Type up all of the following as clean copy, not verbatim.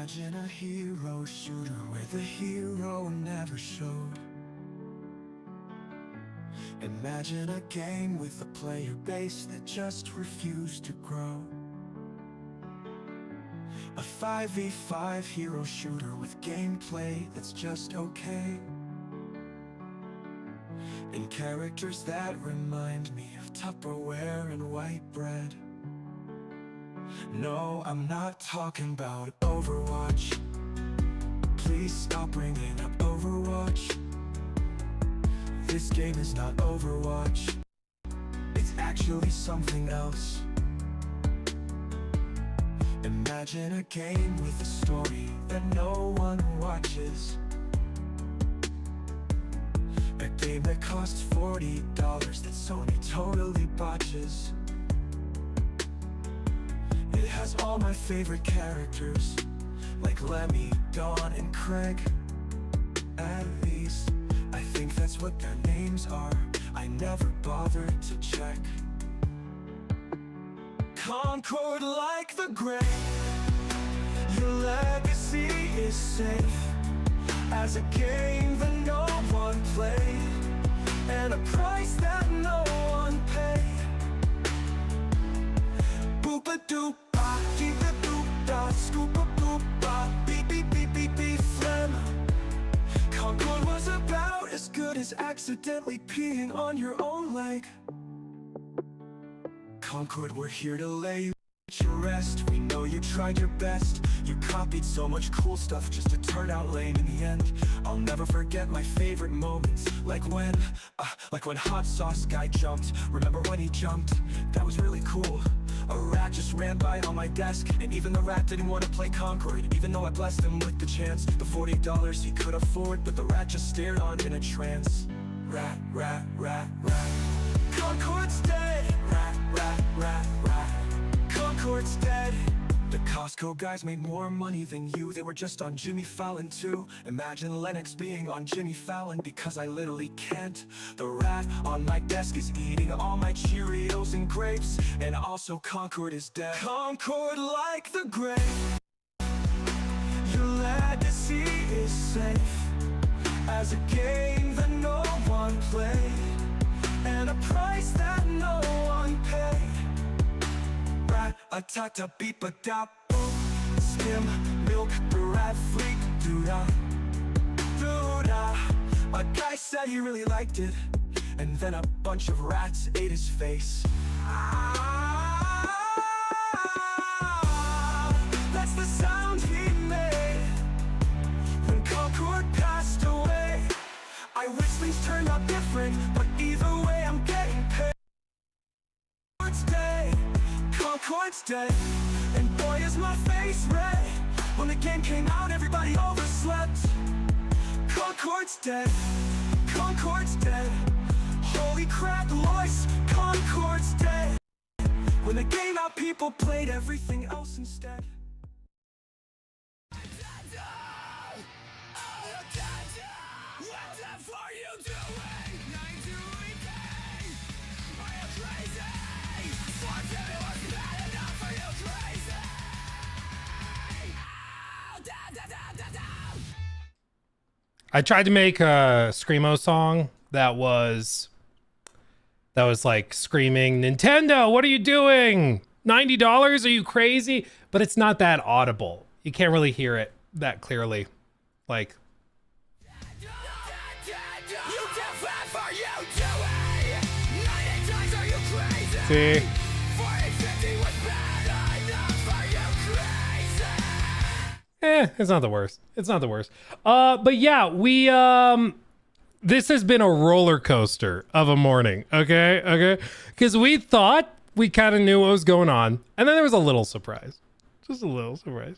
Imagine a hero shooter where the hero never showed. Imagine a game with a player base that just refused to grow. A 5v5 hero shooter with gameplay that's just okay. And characters that remind me of Tupperware and white bread. No, I'm not talking about Overwatch. Please stop bringing up Overwatch. This game is not Overwatch. It's actually something else. Imagine a game with a story that no one watches. A game that costs $40 that Sony totally botches. It has all my favorite characters, like Lemmy, Dawn, and Craig. At least, I think that's what their names are. I never bothered to check. Concord like the grave, your legacy is safe. As a game that no one played, and a price that no one paid. Boop-a-doop-ba, dee-da-doop-da, scoop-a-boop-ba, beep-beep-beep-beep-beep, phlegm. Concord was about as good as accidentally peeing on your own leg. Concord, we're here to lay you to rest. We know you tried your best. You copied so much cool stuff just to turn out lame in the end. I'll never forget my favorite moments, like when Hot Sauce Guy jumped. Remember when he jumped? That was really cool. A rat just ran by on my desk, and even the rat didn't want to play Concord, even though I blessed him with the chance. The $40 he could afford, but the rat just stared on in a trance. Rat, rat, rat, rat. Concord's dead. Rat, rat, rat, rat. Concord's dead. The Costco guys made more money than you. They were just on Jimmy Fallon too. Imagine Lennox being on Jimmy Fallon, because I literally can't. The rat on my desk is eating all my Cheerios and grapes. And also Concord is dead. Concord like the grave, your legacy is safe. As a game that no one played, and a price that no one paid. Rat-a-ta-ta, beep-a-da-boop. Skim, milk, the rat fleet, doo-da, doo-da. A guy said he really liked it, and then a bunch of rats ate his face. That's the sound he made when Concord passed away. I wish things turned out different, but either way I'm getting paid. Concord's dead, Concord's dead, and boy is my face red. When the game came out, everybody overslept. Concord's dead, Concord's dead. Holy crap, Lois, Concord's dead. When the game out, people played everything else instead. I tried to make a Screamo song that was like screaming, Nintendo, what are you doing? $90? Are you crazy? But it's not that audible. You can't really hear it that clearly. Like, see? It's not the worst. It's not the worst. But yeah, we this has been a roller coaster of a morning. Okay, because we thought we kind of knew what was going on, and then there was a little surprise, just a little surprise.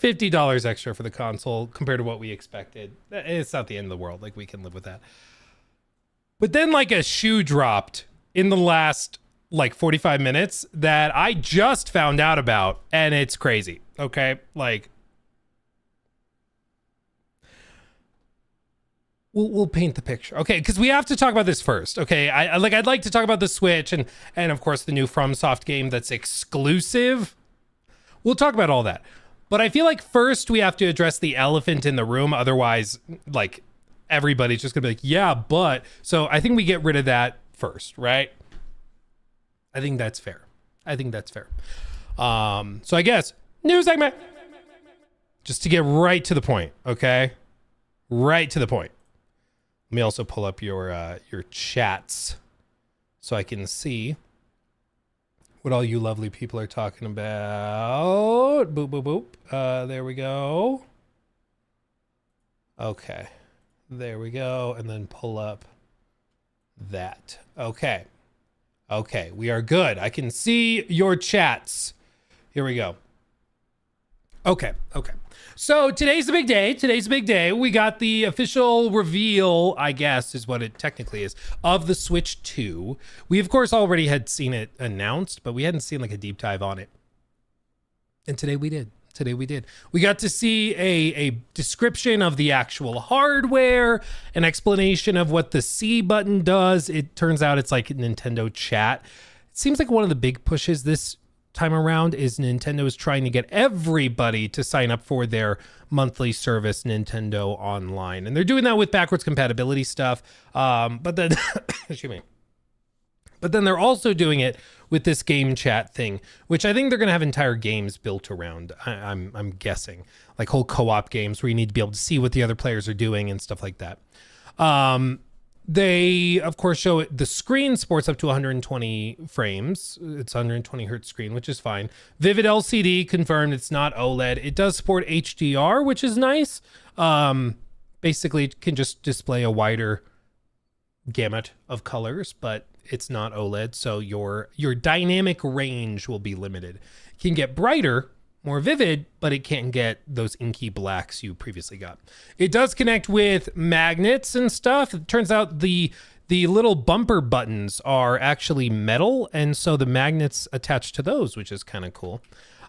$50 extra for the console compared to what we expected. It's not the end of the world. Like, we can live with that. But then, like, a shoe dropped in the last like 45 minutes that I just found out about, and it's crazy. Okay, like, we'll paint the picture. Okay, because we have to talk about this first. Okay, I'd like to talk about the Switch and of course the new FromSoft game that's exclusive. We'll talk about all that. But I feel like first we have to address the elephant in the room. Otherwise, like, everybody's just gonna be like, yeah, but. So I think we get rid of that first, right? I think that's fair. So I guess new segment, just to get right to the point. Okay, right to the point. Let me also pull up your chats so I can see what all you lovely people are talking about. Boop, boop, boop. There we go. Okay. There we go. And then pull up that. Okay. Okay. We are good. I can see your chats. Here we go. Okay. Okay. So today's the big day. Today's the big day. We got the official reveal, I guess is what it technically is, of the Switch 2. We, of course, already had seen it announced, but we hadn't seen like a deep dive on it. And today we did. Today we did. We got to see a description of the actual hardware, an explanation of what the C button does. It turns out it's like Nintendo Chat. It seems like one of the big pushes this time around is Nintendo is trying to get everybody to sign up for their monthly service, Nintendo Online. And they're doing that with backwards compatibility stuff. But then, excuse me. But then they're also doing it with this game chat thing, which I think they're going to have entire games built around. I'm guessing, like whole co-op games where you need to be able to see what the other players are doing and stuff like that. They, of course, show it. The screen supports up to 120 frames. It's 120 hertz screen, which is fine. Vivid LCD confirmed. It's not OLED. It does support HDR, which is nice. Basically, it can just display a wider gamut of colors, but it's not OLED, so your dynamic range will be limited. It can get brighter, more vivid, but it can't get those inky blacks you previously got. It does connect with magnets and stuff. It turns out the little bumper buttons are actually metal, and so the magnets attached to those, which is kind of cool.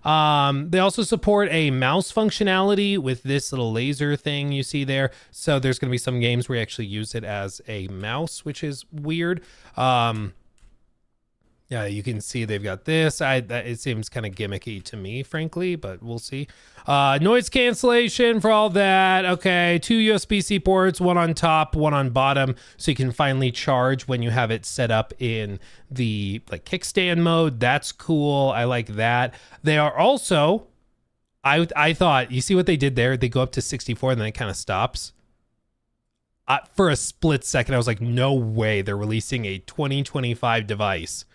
They also support a mouse functionality with this little laser thing you see there. So there's going to be some games where you actually use it as a mouse, which is weird. Yeah, you can see they've got this. It seems kind of gimmicky to me, frankly, but we'll see. Noise cancellation for all that. Okay, 2 USB-C ports, one on top, one on bottom, so you can finally charge when you have it set up in the like kickstand mode. That's cool. I like that. They are also, I thought, you see what they did there? They go up to 64 and then it kind of stops. For a split second, I was like, no way they're releasing a 2025 device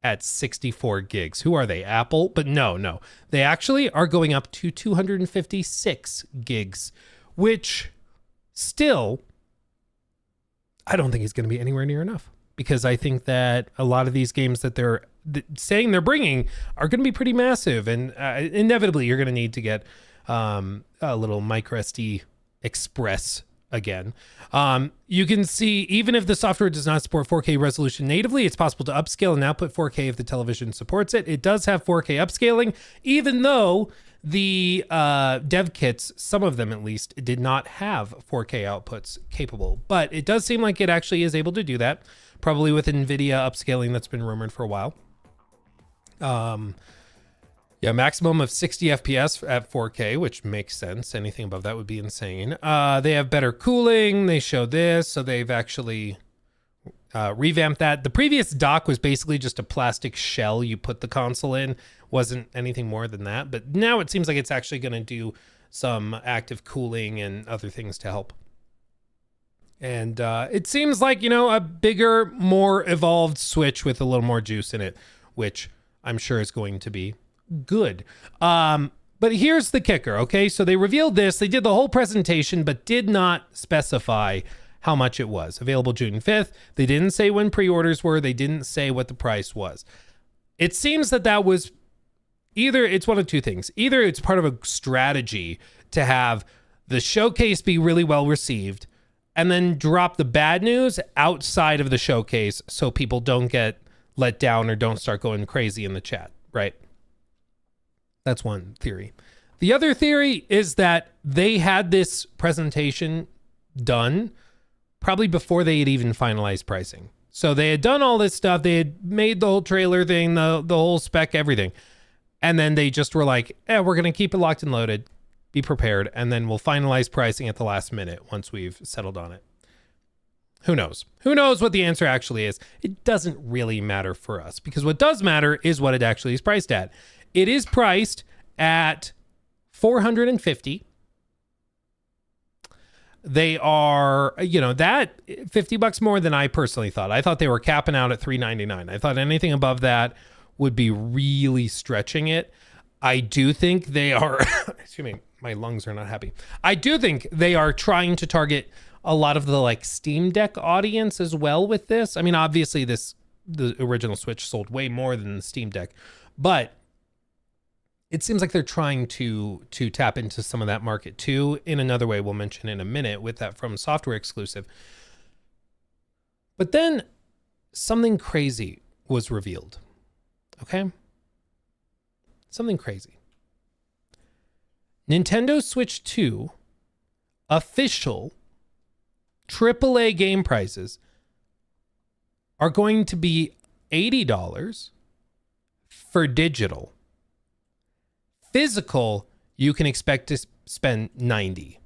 at 64 gigs. Who are they? Apple? But no. They actually are going up to 256 gigs, which still, I don't think is going to be anywhere near enough, because I think that a lot of these games that they're saying they're bringing are going to be pretty massive, and inevitably you're going to need to get a little micro SD Express again. You can see, even if the software does not support 4K resolution natively, it's possible to upscale and output 4K if the television supports it. It does have 4K upscaling, even though the dev kits, some of them at least, did not have 4K outputs capable. But it does seem like it actually is able to do that, probably with NVIDIA upscaling that's been rumored for a while. Yeah, maximum of 60 FPS at 4K, which makes sense. Anything above that would be insane. They have better cooling. They show this, so they've actually revamped that. The previous dock was basically just a plastic shell you put the console in. Wasn't anything more than that. But now it seems like it's actually going to do some active cooling and other things to help. And it seems like, a bigger, more evolved Switch with a little more juice in it, which I'm sure is going to be good. But here's the kicker. Okay, so they revealed this. They did the whole presentation, but did not specify how much it was. Available June 5th. They didn't say when pre-orders were. They didn't say what the price was. It seems that was either, it's one of two things. Either it's part of a strategy to have the showcase be really well received and then drop the bad news outside of the showcase so people don't get let down or don't start going crazy in the chat, right? That's one theory. The other theory is that they had this presentation done probably before they had even finalized pricing. So they had done all this stuff. They had made the whole trailer thing, the whole spec, everything. And then they just were like, we're going to keep it locked and loaded. Be prepared. And then we'll finalize pricing at the last minute once we've settled on it. Who knows? Who knows what the answer actually is? It doesn't really matter for us because what does matter is what it actually is priced at. It is priced at $450. They are, that $50 more than I personally thought. I thought they were capping out at $399. I thought anything above that would be really stretching it. I do think they are, excuse me, my lungs are not happy. I do think they are trying to target a lot of the like Steam Deck audience as well with this. I mean, obviously the original Switch sold way more than the Steam Deck, but it seems like they're trying to tap into some of that market too in another way we'll mention in a minute with that From Software exclusive. But then something crazy was revealed. Okay? Something crazy. Nintendo Switch 2 official AAA game prices are going to be $80 for digital. Physical, you can expect to spend $90.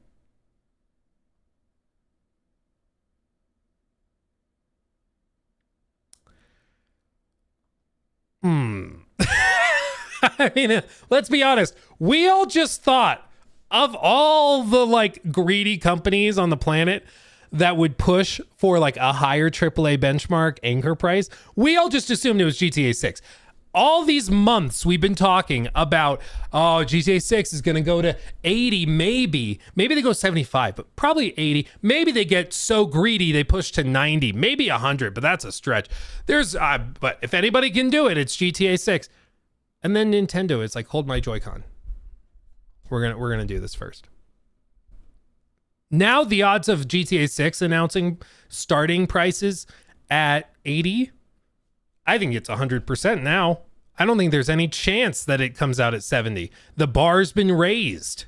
I mean, let's be honest. We all just thought of all the like greedy companies on the planet that would push for like a higher AAA benchmark anchor price. We all just assumed it was GTA 6. All these months we've been talking about, GTA 6 is going to go to 80, maybe they go 75, but probably 80. Maybe they get so greedy they push to 90, maybe 100, but that's a stretch. But if anybody can do it, it's GTA 6. And then Nintendo is like, hold my Joy-Con. We're gonna do this first. Now the odds of GTA 6 announcing starting prices at 80, I think it's 100% now. I don't think there's any chance that it comes out at 70. The bar's been raised.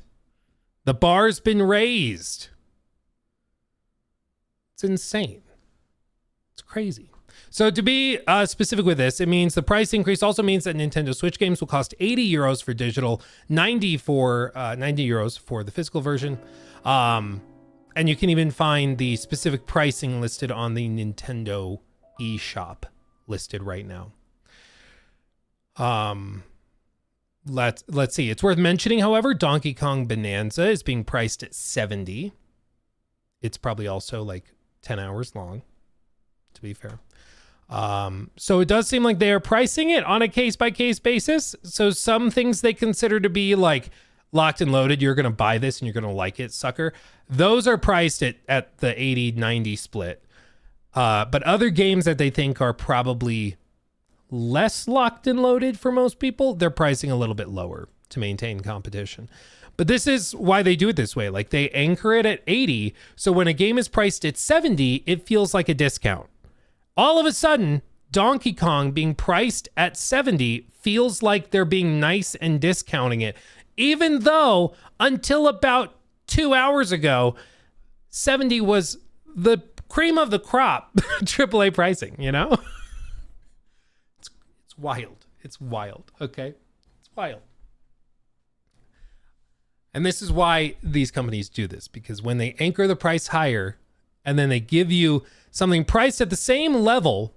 The bar's been raised. It's insane. It's crazy. So to be specific with this, it means the price increase also means that Nintendo Switch games will cost 80 euros for digital, 90 euros for the physical version. And you can even find the specific pricing listed on the Nintendo eShop listed right now. Let's see. It's worth mentioning, however, Donkey Kong Bonanza is being priced at 70. It's probably also like 10 hours long, to be fair. So it does seem like they are pricing it on a case-by-case basis. So some things they consider to be like locked and loaded, you're going to buy this and you're going to like it, sucker. Those are priced at the 80-90 split. But other games that they think are probably less locked and loaded for most people, they're pricing a little bit lower to maintain competition. But this is why they do it this way. Like they anchor it at 80. So when a game is priced at 70, it feels like a discount. All of a sudden, Donkey Kong being priced at 70 feels like they're being nice and discounting it, even though until about 2 hours ago, 70 was the cream of the crop AAA pricing, you know? It's wild. It's wild, okay? It's wild. And this is why these companies do this, because when they anchor the price higher and then they give you something priced at the same level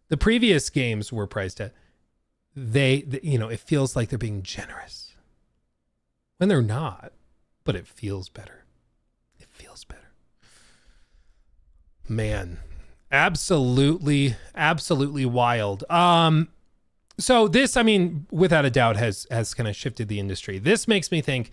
the previous games were priced at, it feels like they're being generous. When they're not, but it feels better. It feels better. Man, absolutely wild. So this, I mean, without a doubt has kind of shifted the industry. This makes me think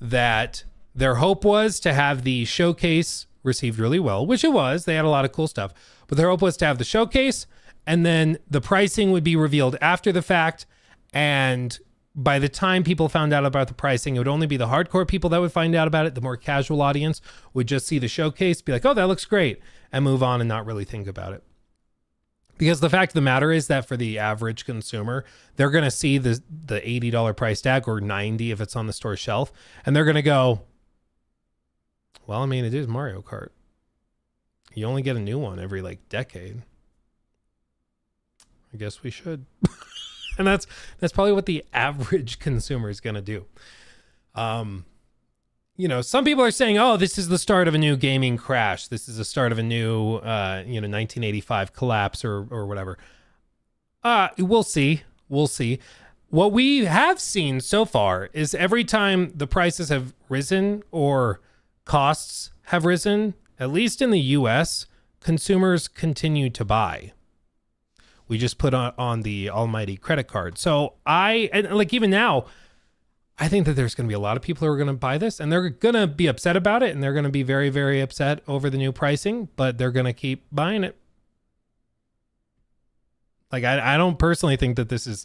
that their hope was to have the showcase received really well, which it was. They had a lot of cool stuff, but their hope was to have the showcase and then the pricing would be revealed after the fact. And by the time people found out about the pricing, it would only be the hardcore people that would find out about it. The more casual audience would just see the showcase, be like, oh, that looks great, and move on and not really think about it. Because the fact of the matter is that for the average consumer, they're going to see the $80 price tag, or 90 if it's on the store shelf, and they're going to go, well, I mean, it is Mario Kart. You only get a new one every like decade. I guess we should. And that's probably what the average consumer is going to do. Some people are saying, oh, this is the start of a new gaming crash. This is the start of a new, 1985 collapse or whatever. We'll see. We'll see. What we have seen so far is every time the prices have risen or costs have risen, at least in the US, consumers continue to buy. We just put on the almighty credit card. So even now, I think that there's going to be a lot of people who are going to buy this, and they're going to be upset about it, and they're going to be very, very upset over the new pricing, but they're going to keep buying it. Like, I don't personally think that this is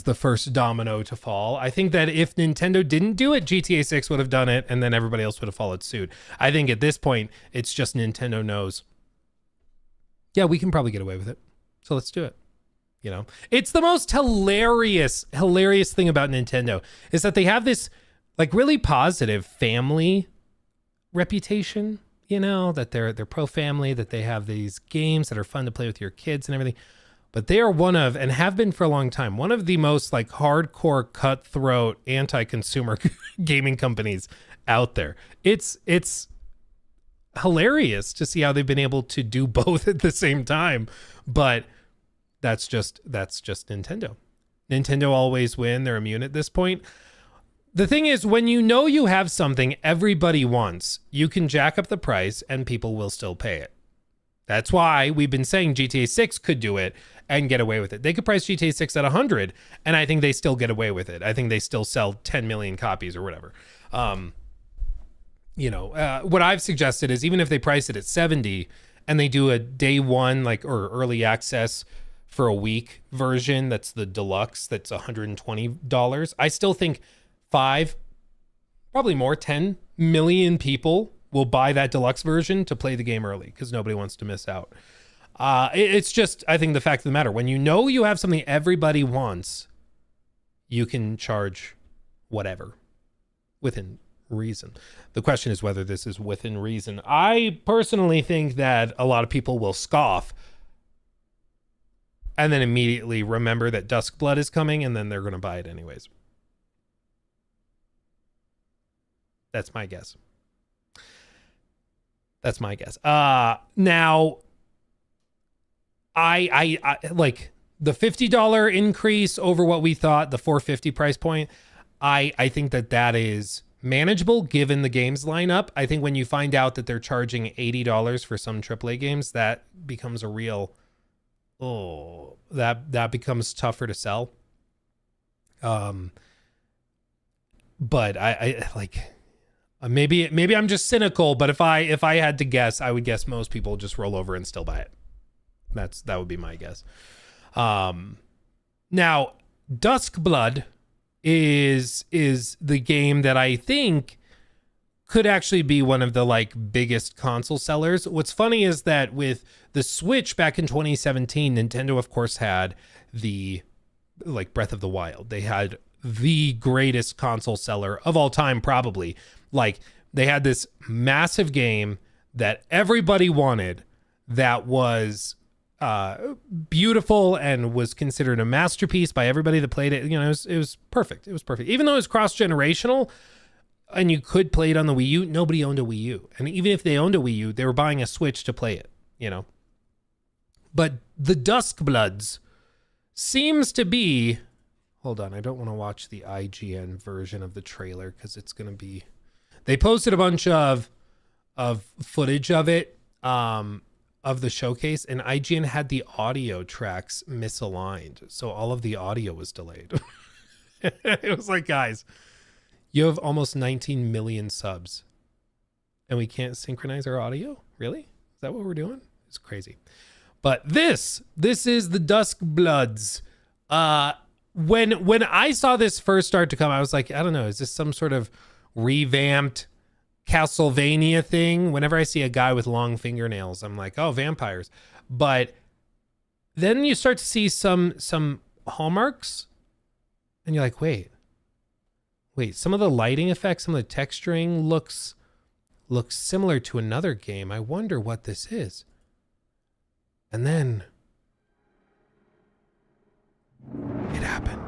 the first domino to fall. I think that if Nintendo didn't do it, GTA 6 would have done it, and then everybody else would have followed suit. I think at this point, it's just Nintendo knows, yeah, we can probably get away with it. So let's do it. It's the most hilarious thing about Nintendo is that they have this like really positive family reputation, that they're pro family, that they have these games that are fun to play with your kids and everything. But they are one of, and have been for a long time, one of the most like hardcore, cutthroat, anti-consumer gaming companies out there. It's hilarious to see how they've been able to do both at the same time. But that's just Nintendo. Nintendo always win. They're immune at this point. The thing is, when you have something everybody wants, you can jack up the price and people will still pay it. That's why we've been saying GTA 6 could do it and get away with it. They could price GTA 6 at 100, and I think they still get away with it. I think they still sell 10 million copies or whatever. What I've suggested is even if they price it at 70 and they do a day one or early access for a week version, that's the deluxe, that's $120. I still think 10 million people will buy that deluxe version to play the game early because nobody wants to miss out. It's just, I think the fact of the matter, when you have something everybody wants, you can charge whatever within reason. The question is whether this is within reason. I personally think that a lot of people will scoff and then immediately remember that Duskblood is coming, and then they're going to buy it anyways. That's my guess. Now, I like the $50 increase over what we thought, the $450 price point. I think that is manageable given the games lineup. I think when you find out that they're charging $80 for some AAA games, that becomes a real, that becomes tougher to sell. But I like, maybe I'm just cynical, but if I had to guess, I would guess most people just roll over and still buy it. That would be my guess. Now, Duskblood is the game that I think could actually be one of the biggest console sellers. What's funny is that with the Switch back in 2017, Nintendo of course had the Breath of the Wild. They had the greatest console seller of all time, probably. They had this massive game that everybody wanted, that was beautiful and was considered a masterpiece by everybody that played it. It was perfect. It was perfect. Even though it was cross-generational and you could play it on the Wii U, nobody owned a Wii U. And even if they owned a Wii U, they were buying a Switch to play it, But the Duskbloods seems to be... Hold on, I don't want to watch the IGN version of the trailer because it's going to be... They posted a bunch of footage of it, of the showcase, and IGN had the audio tracks misaligned. So all of the audio was delayed. It was like, guys, you have almost 19 million subs and we can't synchronize our audio? Really? Is that what we're doing? It's crazy. But this is the Duskbloods. When I saw this first start to come, I was like, I don't know, is this some sort of revamped Castlevania thing? Whenever I see a guy with long fingernails, I'm like, oh, vampires. But then you start to see some hallmarks and you're like, wait, some of the lighting effects, some of the texturing looks similar to another game. I wonder what this is. And then it happened.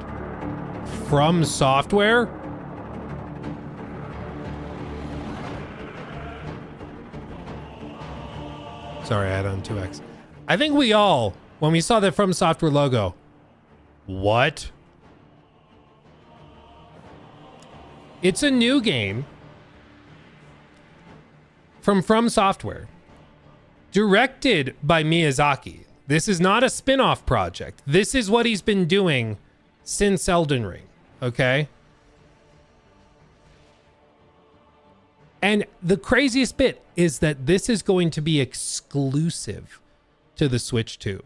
From Software? Sorry, I had on 2x. I think we all, when we saw the From Software logo, what? It's a new game from Software, directed by Miyazaki. This is not a spin-off project. This is what he's been doing since Elden Ring, okay? And the craziest bit is that this is going to be exclusive to the Switch 2.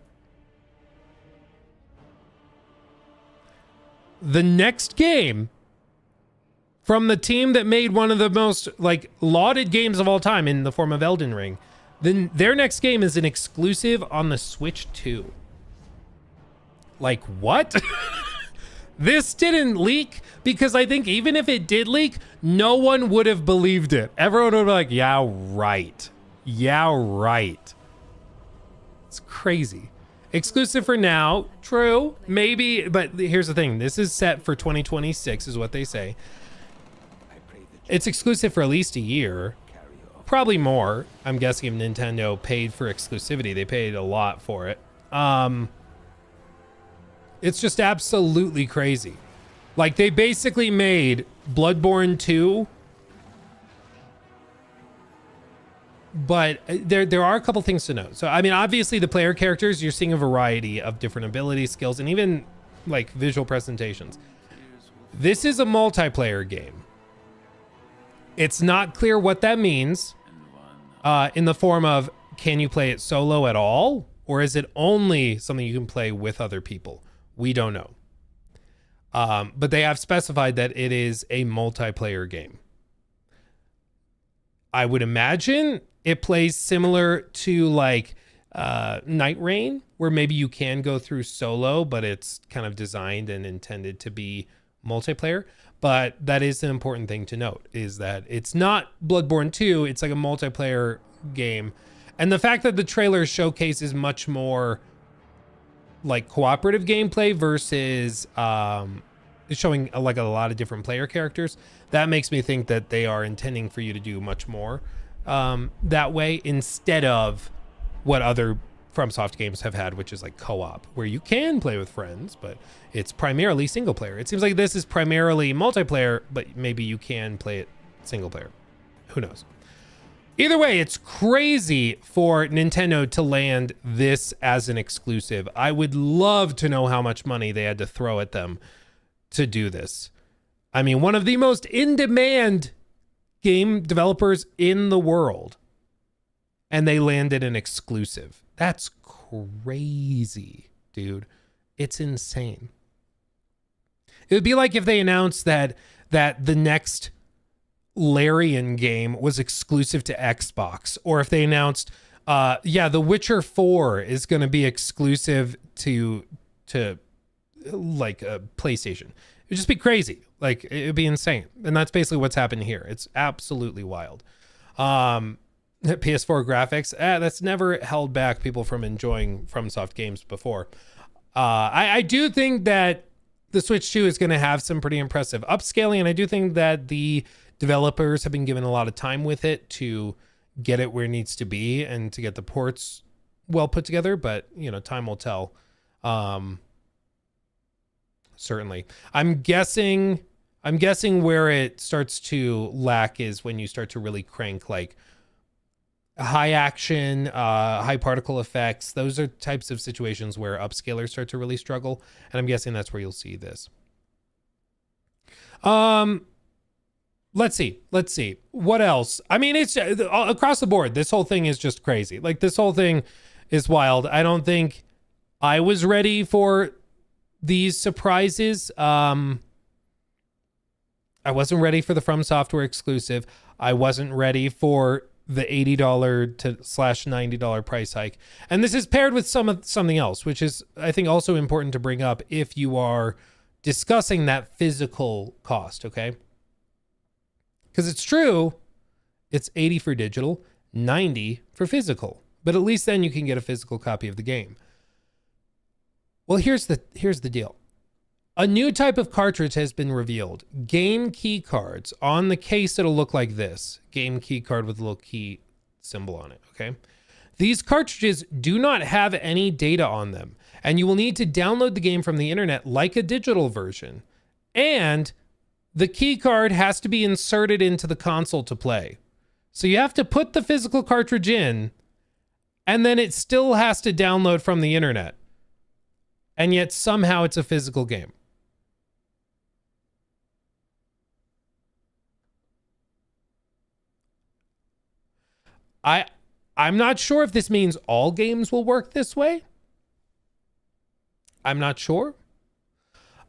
The next game from the team that made one of the most like lauded games of all time in the form of Elden Ring, then their next game is an exclusive on the Switch 2. Like what? This didn't leak because I think even if it did leak, no one would have believed it. Everyone would be like, yeah, right. Yeah, right. It's crazy. Exclusive for now. True. Maybe. But here's the thing. This is set for 2026 is what they say. It's exclusive for at least a year. Probably more. I'm guessing if Nintendo paid for exclusivity, they paid a lot for it. It's just absolutely crazy. Like they basically made Bloodborne 2, but there are a couple things to note. So I mean, obviously the player characters, you're seeing a variety of different abilities, skills, and even like visual presentations. This is a multiplayer game. It's not clear what that means in the form of, can you play it solo at all? Or is it only something you can play with other people? We don't know. But they have specified that it is a multiplayer game. I would imagine it plays similar to like Night Rain, where maybe you can go through solo, but it's kind of designed and intended to be multiplayer. But that is an important thing to note, is that it's not Bloodborne 2, it's like a multiplayer game. And the fact that the trailer showcases much more like cooperative gameplay versus showing like a lot of different player characters, that makes me think that they are intending for you to do much more that way, instead of what other FromSoft games have had, which is like co-op, where you can play with friends, but it's primarily single player. It seems like this is primarily multiplayer, but maybe you can play it single player. Who knows? Either way, it's crazy for Nintendo to land this as an exclusive. I would love to know how much money they had to throw at them to do this. I mean, one of the most in-demand game developers in the world, and they landed an exclusive. That's crazy, dude. It's insane. It would be like if they announced that the next Larian game was exclusive to Xbox, or if they announced The Witcher 4 is going to be exclusive to like a PlayStation. It would just be crazy. Like it would be insane. And that's basically what's happened here. It's absolutely wild. PS4 graphics, that's never held back people from enjoying FromSoft games before. I do think that the Switch 2 is going to have some pretty impressive upscaling, and I do think that the developers have been given a lot of time with it to get it where it needs to be and to get the ports well put together, but you know, time will tell. Certainly. I'm guessing where it starts to lack is when you start to really crank like high action, high particle effects. Those are types of situations where upscalers start to really struggle, and I'm guessing that's where you'll see this. Let's see. What else? I mean, it's across the board. This whole thing is just crazy. Like this whole thing is wild. I don't think I was ready for these surprises. I wasn't ready for the From Software exclusive. I wasn't ready for the $80 to /$90 price hike. And this is paired with something else, which is, I think, also important to bring up if you are discussing that physical cost, okay? Because it's true, it's 80 for digital, 90 for physical. But at least then you can get a physical copy of the game. Well, here's the deal. A new type of cartridge has been revealed. Game key cards. On the case, it'll look like this. Game key card with a little key symbol on it, okay? These cartridges do not have any data on them, and you will need to download the game from the internet like a digital version. And the key card has to be inserted into the console to play. So you have to put the physical cartridge in, and then it still has to download from the internet. And yet somehow it's a physical game. I'm not sure if this means all games will work this way. I'm not sure.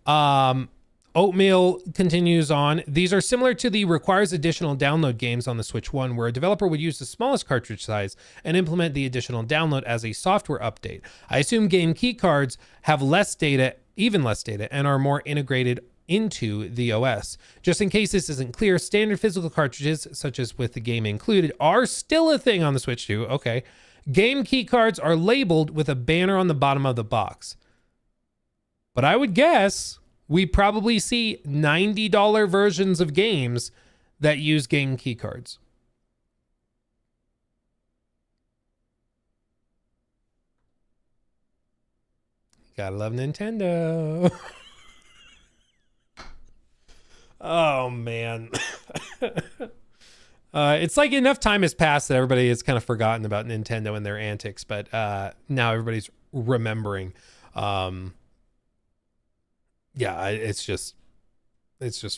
Oatmeal continues on. These are similar to the requires additional download games on the Switch 1, where a developer would use the smallest cartridge size and implement the additional download as a software update. I assume game key cards have less data, even less data, and are more integrated into the OS. Just in case this isn't clear, standard physical cartridges, such as with the game included, are still a thing on the Switch 2. Okay. Game key cards are labeled with a banner on the bottom of the box. But I would guess we probably see $90 versions of games that use game key cards. Gotta love Nintendo. Oh, man. It's like enough time has passed that everybody has kind of forgotten about Nintendo and their antics, but now everybody's remembering. Yeah, it's just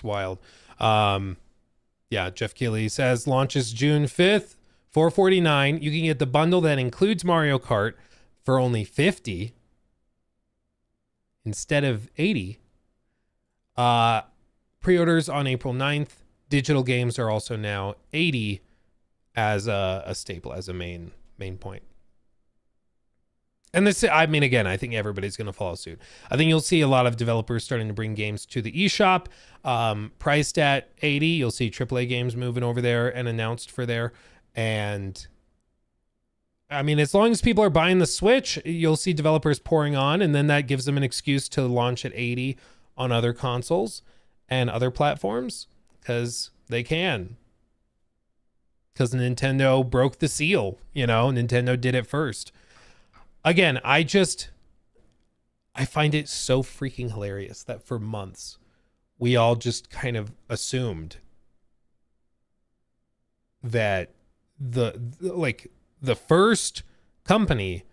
wild. Yeah, Jeff Keighley says launches June 5th, $449. You can get the bundle that includes Mario Kart for only $50 instead of $80. Pre-orders on April 9th. Digital games are also now $80 as a staple, as a main point. And this, I mean, again, I think everybody's going to follow suit. I think you'll see a lot of developers starting to bring games to the eShop, priced at $80. You'll see AAA games moving over there and announced for there. And I mean, as long as people are buying the Switch, you'll see developers pouring on, and then that gives them an excuse to launch at $80 on other consoles and other platforms, because they can. Because Nintendo broke the seal, you know, Nintendo did it first. Again, I find it so freaking hilarious that for months we all just kind of assumed that the first company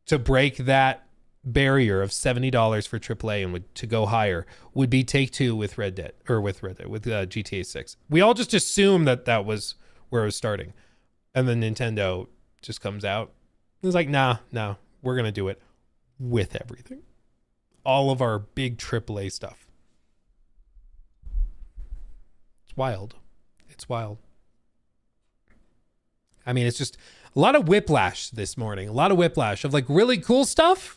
to break that barrier of $70 for AAA and to go higher would be Take-Two with GTA 6. We all just assumed that was where it was starting. And then Nintendo just comes out. It's like, nah, we're going to do it with everything. All of our big AAA stuff. It's wild. It's wild. I mean, it's just a lot of whiplash this morning. A lot of whiplash of like really cool stuff.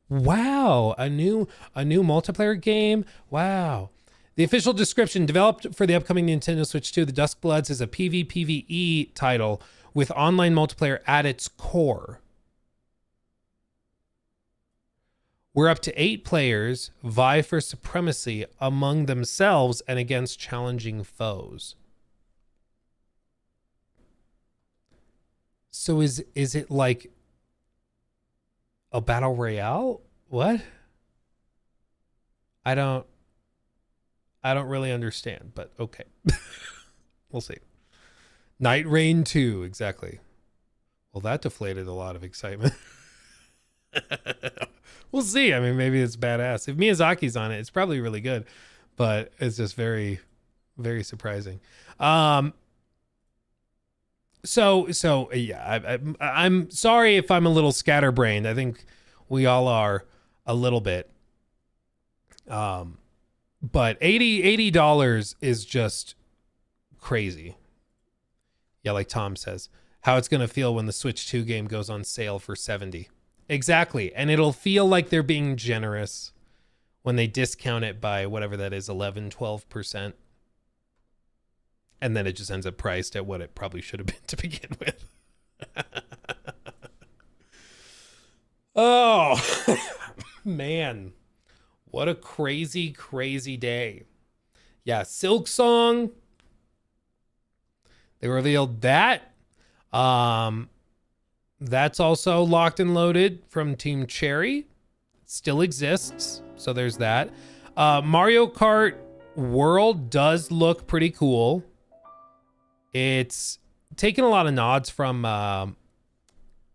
Wow, a new multiplayer game. Wow. The official description: developed for the upcoming Nintendo Switch 2, the Duskbloods is a PvPvE title with online multiplayer at its core. Where up to 8 players vie for supremacy among themselves and against challenging foes. So is it like a battle royale? What? I don't really understand, but okay. We'll see. Night Rain 2, exactly. Well, that deflated a lot of excitement. We'll see. I mean, maybe it's badass. If Miyazaki's on it, it's probably really good, but it's just very, very surprising. So yeah, I'm sorry if I'm a little scatterbrained. I think we all are a little bit. But $80 is just crazy. Yeah, like Tom says, how it's going to feel when the Switch 2 game goes on sale for $70. Exactly. And it'll feel like they're being generous when they discount it by whatever that is, 11-12%. And then it just ends up priced at what it probably should have been to begin with. Oh, man. What a crazy, crazy day. Yeah, Silk Song. They revealed that. That's also locked and loaded from Team Cherry. It still exists. So there's that. Mario Kart World does look pretty cool. It's taken a lot of nods from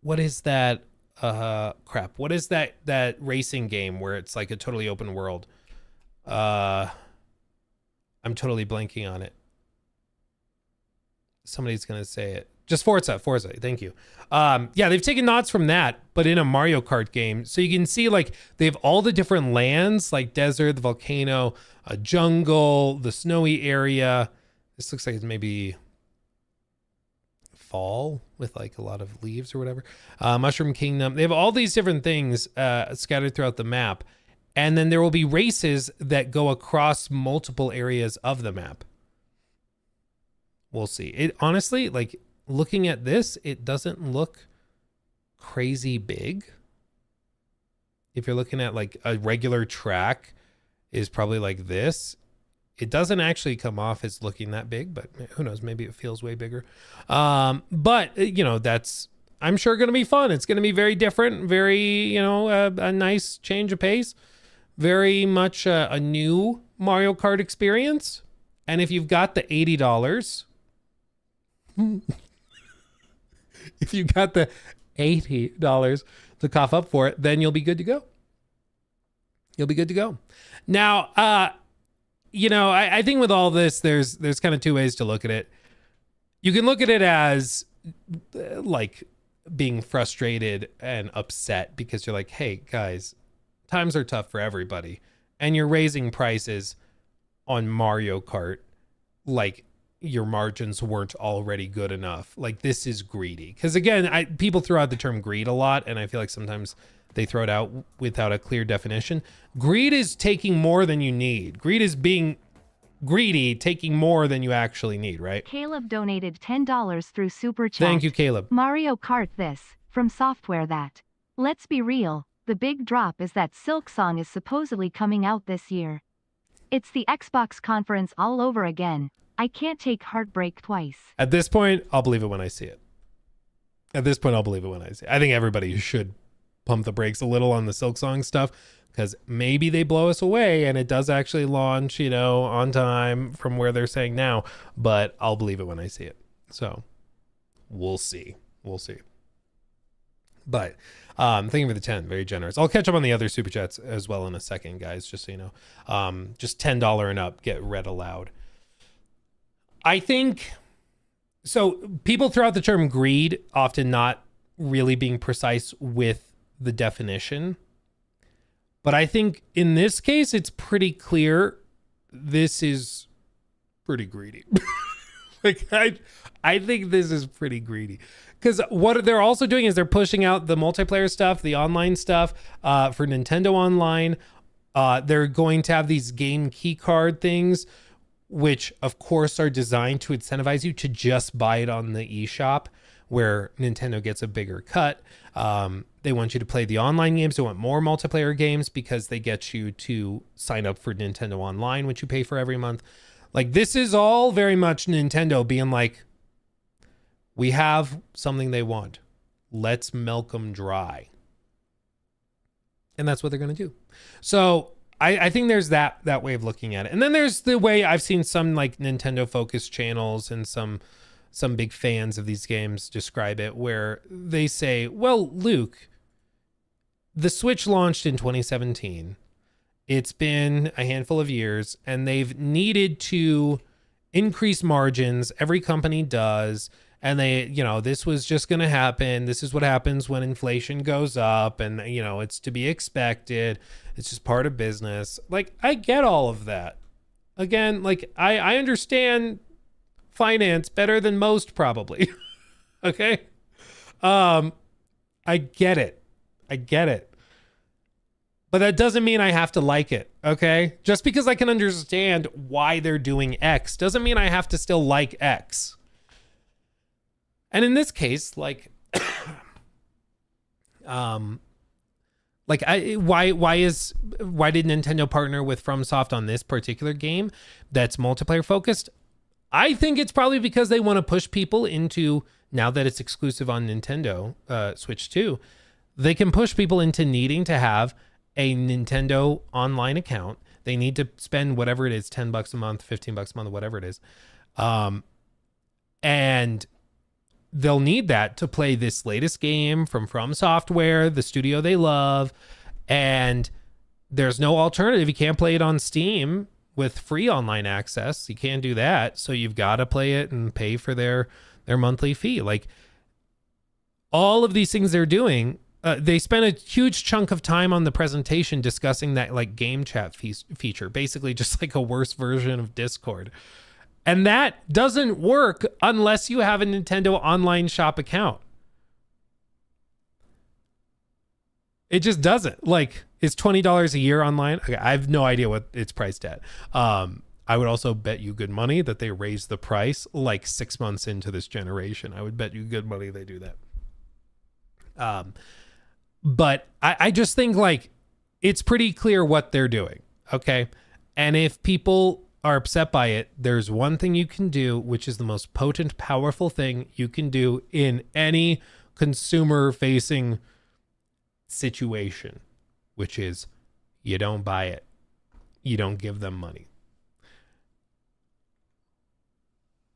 what is that? What is that racing game where it's like a totally open world? I'm totally blanking on it. Somebody's gonna say it. Just Forza. Thank you. Yeah, they've taken nods from that, but in a Mario Kart game. So you can see like they have all the different lands, like desert, the volcano, a jungle, the snowy area. This looks like it's maybe fall with like a lot of leaves or whatever. Mushroom Kingdom. They have all these different things scattered throughout the map. And then there will be races that go across multiple areas of the map. We'll see. It honestly, like looking at this, it doesn't look crazy big. If you're looking at like a regular track is probably like this. It doesn't actually come off as looking that big, but who knows? Maybe it feels way bigger. But you know, that's, I'm sure going to be fun. It's going to be very different, very, you know, a nice change of pace, very much a new Mario Kart experience. And if you've got the $80, if you got the $80 to cough up for it, then you'll be good to go. You'll be good to go. Now, you know, I think with all this, there's kind of two ways to look at it. You can look at it as like being frustrated and upset because you're like, hey guys, times are tough for everybody. And you're raising prices on Mario Kart like your margins weren't already good enough. Like, this is greedy. Because again, people throw out the term greed a lot, and I feel like sometimes they throw it out without a clear definition. Greed is taking more than you need. Greed is being greedy, taking more than you actually need, right? Caleb donated $10 through Super Chat. Thank you, Caleb. Mario Kart this, from software that. Let's be real, the big drop is that Silk Song is supposedly coming out this year. It's the Xbox conference all over again. I can't take heartbreak twice. At this point, I'll believe it when I see it. I think everybody should pump the brakes a little on the Silk Song stuff, because maybe they blow us away and it does actually launch, you know, on time from where they're saying now, but I'll believe it when I see it. So we'll see. But thank you for the 10, very generous. I'll catch up on the other super chats as well in a second, guys, just so you know. Just $10 and up get read aloud. I think so. People throw out the term greed, often not really being precise with the definition. But I think in this case, it's pretty clear this is pretty greedy. Like, I think this is pretty greedy. Because what they're also doing is they're pushing out the multiplayer stuff, the online stuff for Nintendo Online. They're going to have these game key card things, which of course are designed to incentivize you to just buy it on the eShop, where Nintendo gets a bigger cut. They want you to play the online games. They want more multiplayer games because they get you to sign up for Nintendo Online, which you pay for every month. Like, this is all very much Nintendo being like, we have something they want. Let's milk them dry. And that's what they're going to do. So I think there's that way of looking at it. And then there's the way I've seen some like Nintendo focused channels and some big fans of these games describe it, where they say, well, Luke, the Switch launched in 2017. It's been a handful of years and they've needed to increase margins. Every company does. And they, you know, this was just going to happen. This is what happens when inflation goes up, and, you know, it's to be expected. It's just part of business. Like, I get all of that. Again, like, I understand finance better than most, probably. Okay. I get it. But that doesn't mean I have to like it. Okay. Just because I can understand why they're doing X doesn't mean I have to still like X. And in this case, like, Like, why did Nintendo partner with FromSoft on this particular game that's multiplayer focused? I think it's probably because they want to push people into, now that it's exclusive on Nintendo Switch 2, they can push people into needing to have a Nintendo online account. They need to spend whatever it is, $10 a month, $15 a month, whatever it is. And they'll need that to play this latest game from Software, the studio they love. And there's no alternative. You can't play it on Steam with free online access. You can't do that. So you've got to play it and pay for their monthly fee. Like, all of these things they're doing, they spent a huge chunk of time on the presentation discussing that like game chat feature, basically just like a worse version of Discord. And that doesn't work unless you have a Nintendo Online Shop account. It just doesn't. Like, it's $20 a year online. Okay, I have no idea what it's priced at. I would also bet you good money that they raised the price like 6 months into this generation. I would bet you good money they do that. But I just think like it's pretty clear what they're doing. Okay. And if people are upset by it, there's one thing you can do, which is the most potent, powerful thing you can do in any consumer facing situation, which is you don't buy it. You don't give them money.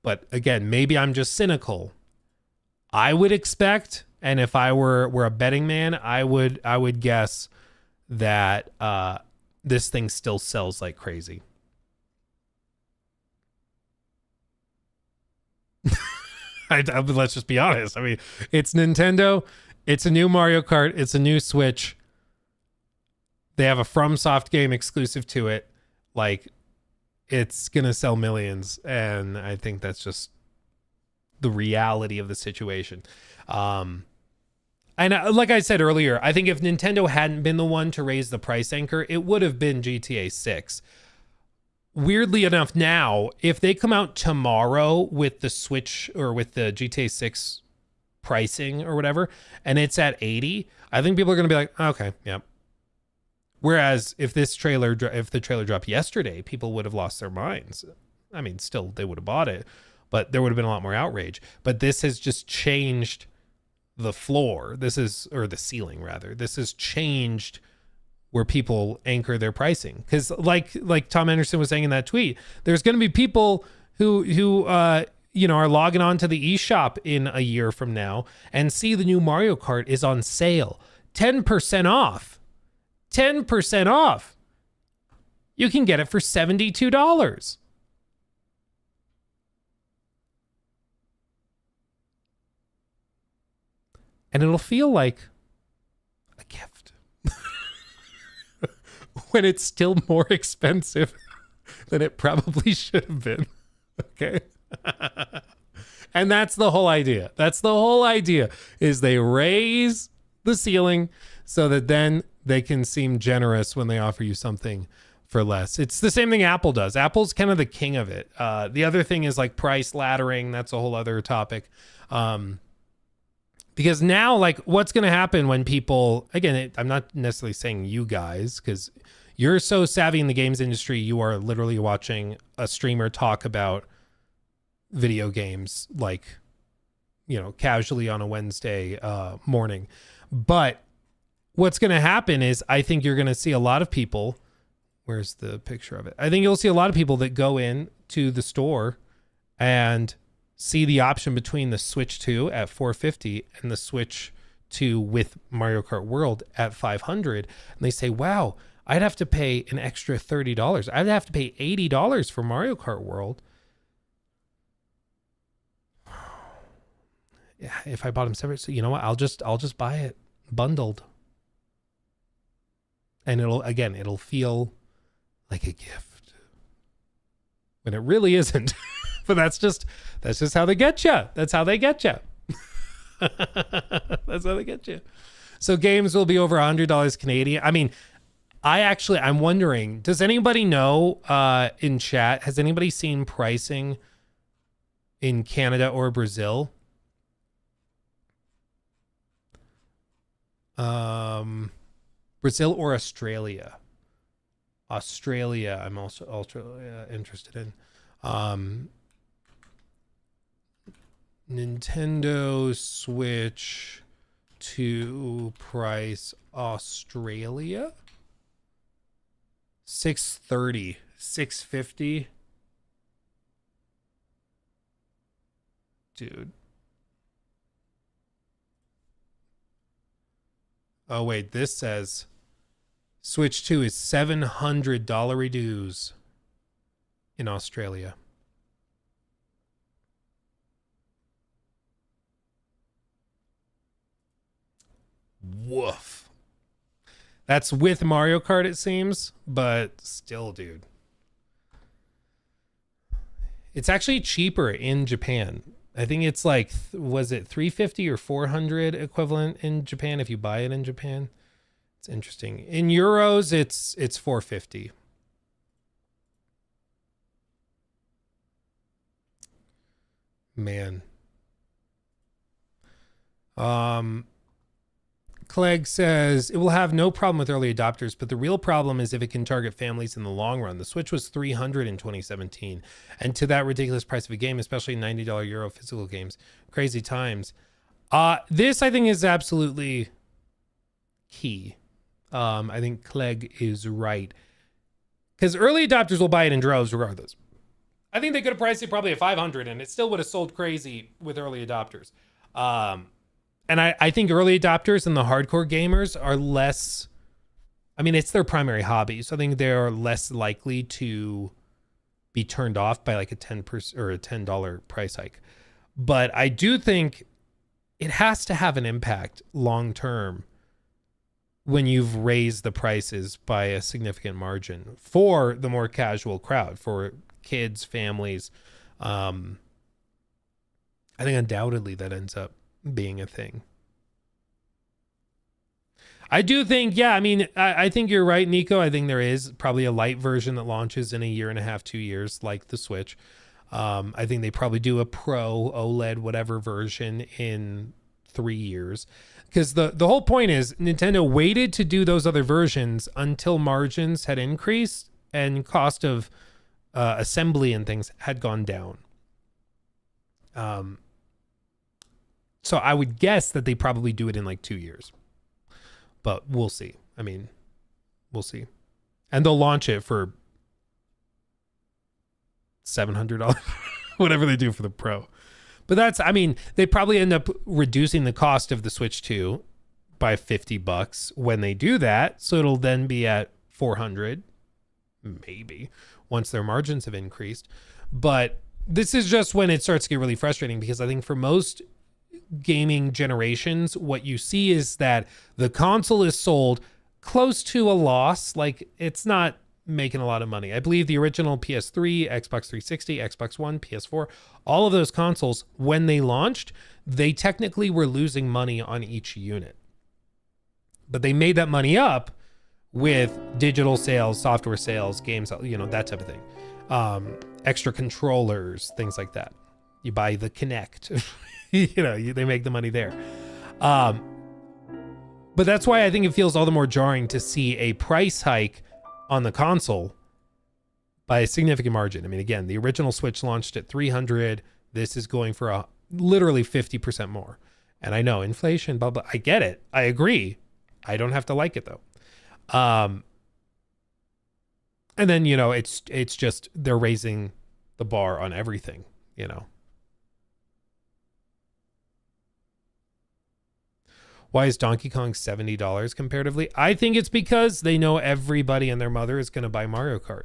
But again, maybe I'm just cynical. I would expect, and if I were a betting man, I would guess that this thing still sells like crazy. Let's just be honest. I mean, it's Nintendo. It's a new Mario Kart. It's a new Switch. They have a FromSoft game exclusive to it. Like, it's going to sell millions. And I think that's just the reality of the situation. And like I said earlier, I think if Nintendo hadn't been the one to raise the price anchor, it would have been GTA 6. Weirdly enough, now, if they come out tomorrow with the Switch or with the GTA 6 pricing or whatever, and it's at 80, I think people are going to be like, okay, yep. Whereas if the trailer dropped yesterday, people would have lost their minds. I mean, still, they would have bought it, but there would have been a lot more outrage. But this has just changed the floor. Or the ceiling, rather. This has changed where people anchor their pricing. Because like Tom Anderson was saying in that tweet, there's going to be people who are logging on to the eShop in a year from now and see the new Mario Kart is on sale. 10% off. 10% off. You can get it for $72. And it'll feel like a gift. When it's still more expensive than it probably should have been. Okay. And that's the whole idea. That's the whole idea, is they raise the ceiling so that then they can seem generous when they offer you something for less. It's the same thing Apple does. Apple's kind of the king of it. The other thing is like price laddering. That's a whole other topic. Because now, like, what's going to happen when people, again, I'm not necessarily saying you guys, because you're so savvy in the games industry, you are literally watching a streamer talk about video games, like, casually on a Wednesday morning. But what's going to happen is I think you're going to see a lot of people, where's the picture of it? I think you'll see a lot of people that go in to the store and see the option between the Switch 2 at $450 and the Switch 2 with Mario Kart World at $500. And they say, wow, I'd have to pay an extra $30. I'd have to pay $80 for Mario Kart World. Yeah, if I bought them separate, so you know what? I'll just buy it bundled. And it'll feel like a gift when it really isn't. But that's just how they get you. That's how they get you. That's how they get you. So games will be over $100 Canadian. I mean, I'm wondering, does anybody know in chat, has anybody seen pricing in Canada or Brazil? Brazil or Australia? Australia, I'm also interested in. Nintendo Switch 2 price Australia? 630, 650. Dude. Oh wait, this says Switch 2 is $700 dues in Australia. Woof. That's with Mario Kart, it seems, but still, dude. It's actually cheaper in Japan. I think it's like, was it 350 or 400 equivalent in Japan if you buy it in Japan? It's interesting. In euros, it's 450. Man. Clegg says, it will have no problem with early adopters, but the real problem is if it can target families in the long run. The Switch was $300 in 2017, and to that ridiculous price of a game, especially $90 Euro physical games. Crazy times. This, I think, is absolutely key. I think Clegg is right. Because early adopters will buy it in droves regardless. I think they could have priced it probably at $500, and it still would have sold crazy with early adopters. And I think early adopters and the hardcore gamers are less, I mean, it's their primary hobby. So I think they're less likely to be turned off by like a 10% or a $10 price hike. But I do think it has to have an impact long term when you've raised the prices by a significant margin for the more casual crowd, for kids, families. I think undoubtedly that ends up being a thing. I do think, yeah, I mean, I think you're right, Nico. I think there is probably a light version that launches in a year and a half, 2 years, like the Switch. I think they probably do a Pro, OLED, whatever version in 3 years. Because the whole point is Nintendo waited to do those other versions until margins had increased and cost of assembly and things had gone down. So I would guess that they probably do it in like 2 years. But we'll see. I mean, we'll see. And they'll launch it for $700, whatever they do for the Pro. But that's, I mean, they probably end up reducing the cost of the Switch 2 by $50 when they do that. So it'll then be at $400, maybe, once their margins have increased. But this is just when it starts to get really frustrating, because I think for most gaming generations, what you see is that the console is sold close to a loss. Like, it's not making a lot of money. I believe the original PS3, Xbox 360, Xbox One, PS4, all of those consoles, when they launched, they technically were losing money on each unit. But they made that money up with digital sales, software sales, games, you know, that type of thing. Extra controllers, things like that. You buy the Kinect. You know, they make the money there. But that's why I think it feels all the more jarring to see a price hike on the console by a significant margin. I mean, again, the original Switch launched at $300. This is going for literally 50% more. And I know inflation, blah, blah. I get it. I agree. I don't have to like it though. And then, you know, it's just, they're raising the bar on everything, you know. Why is Donkey Kong $70 comparatively? I think it's because they know everybody and their mother is going to buy Mario Kart.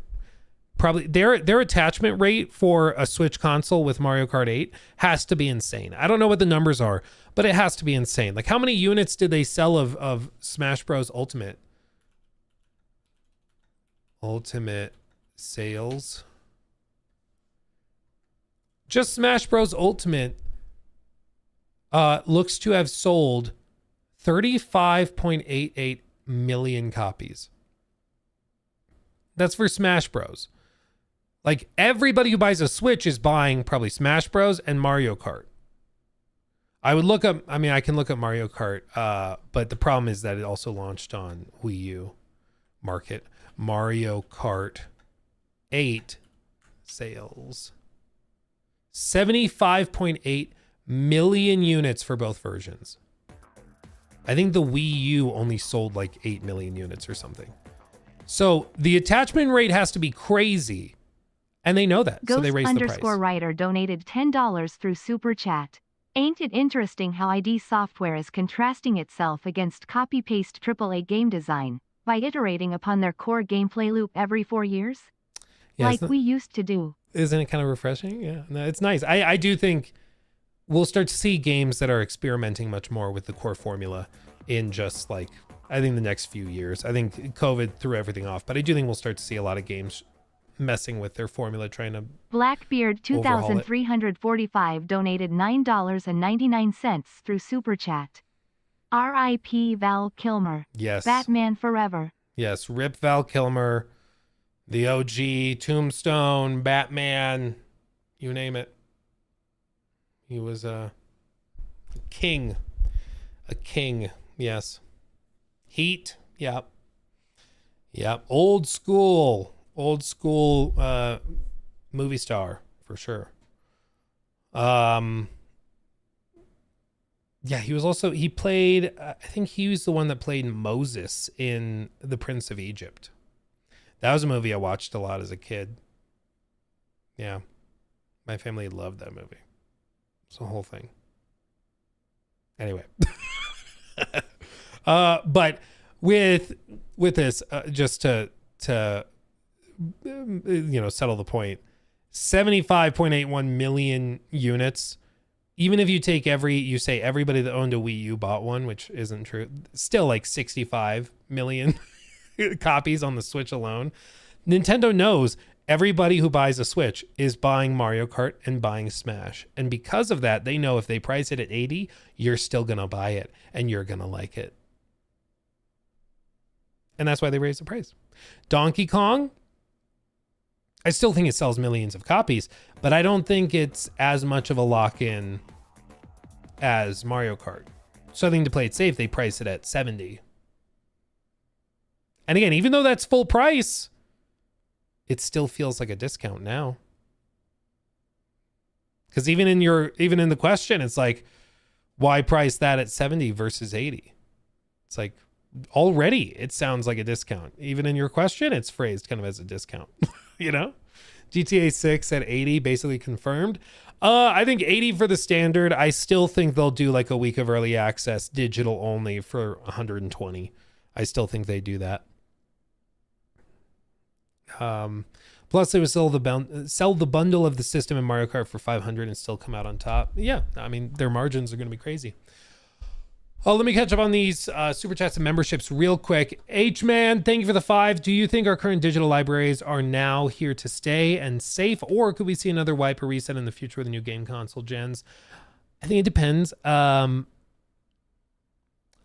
Probably their attachment rate for a Switch console with Mario Kart 8 has to be insane. I don't know what the numbers are, but it has to be insane. Like, how many units did they sell of Smash Bros. Ultimate sales? Just Smash Bros. Ultimate looks to have sold 35.88 million copies. That's for Smash Bros. Like, everybody who buys a Switch is buying probably Smash Bros. And Mario Kart. I would look up. I mean, I can look up Mario Kart, but the problem is that it also launched on Wii U market. Mario Kart 8 sales 75.8 million units for both versions. I think the Wii U only sold like 8 million units or something. So the attachment rate has to be crazy, and they know that, so they raised the price. Ghost_writer donated $10 through Super Chat. Ain't it interesting how ID Software is contrasting itself against copy-paste AAA game design by iterating upon their core gameplay loop every 4 years? Yeah, like we used to do. Isn't it kind of refreshing? Yeah, no, it's nice. I do think we'll start to see games that are experimenting much more with the core formula in just like, I think the next few years. I think COVID threw everything off, but I do think we'll start to see a lot of games messing with their formula, trying to Blackbeard 2345 donated $9.99 through Super Chat. R.I.P. Val Kilmer. Yes. Batman Forever. Yes, rip Val Kilmer, the OG, Tombstone, Batman, you name it. He was a king. A king, yes. Heat, yep. Yep, old school movie star, for sure. Yeah, he played, I think he was the one that played Moses in The Prince of Egypt. That was a movie I watched a lot as a kid. Yeah. My family loved that movie. It's the whole thing. Anyway. But with this, just to settle the point, 75.81 million units. Even if you take everybody that owned a Wii U bought one, which isn't true, still like 65 million copies on the Switch alone. Nintendo knows everybody who buys a Switch is buying Mario Kart and buying Smash. And because of that, they know if they price it at 80, you're still going to buy it and you're going to like it. And that's why they raised the price. Donkey Kong, I still think it sells millions of copies, but I don't think it's as much of a lock-in as Mario Kart. So I think to play it safe, they price it at 70. And again, even though that's full price, it still feels like a discount now. Because even in the question, it's like, why price that at 70 versus 80? It's like, already it sounds like a discount. Even in your question, it's phrased kind of as a discount. You know, GTA 6 at 80 basically confirmed. I think 80 for the standard. I still think they'll do like a week of early access digital only for 120. I still think they do that. Plus they would sell the bundle of the system in Mario Kart for 500 and still come out on top. Yeah, I mean, their margins are going to be crazy. Oh, let me catch up on these super chats and memberships real quick. H-Man, thank you for the 5. Do you think our current digital libraries are now here to stay and safe, or could we see another wipe or reset in the future with the new game console gens? I think it depends. I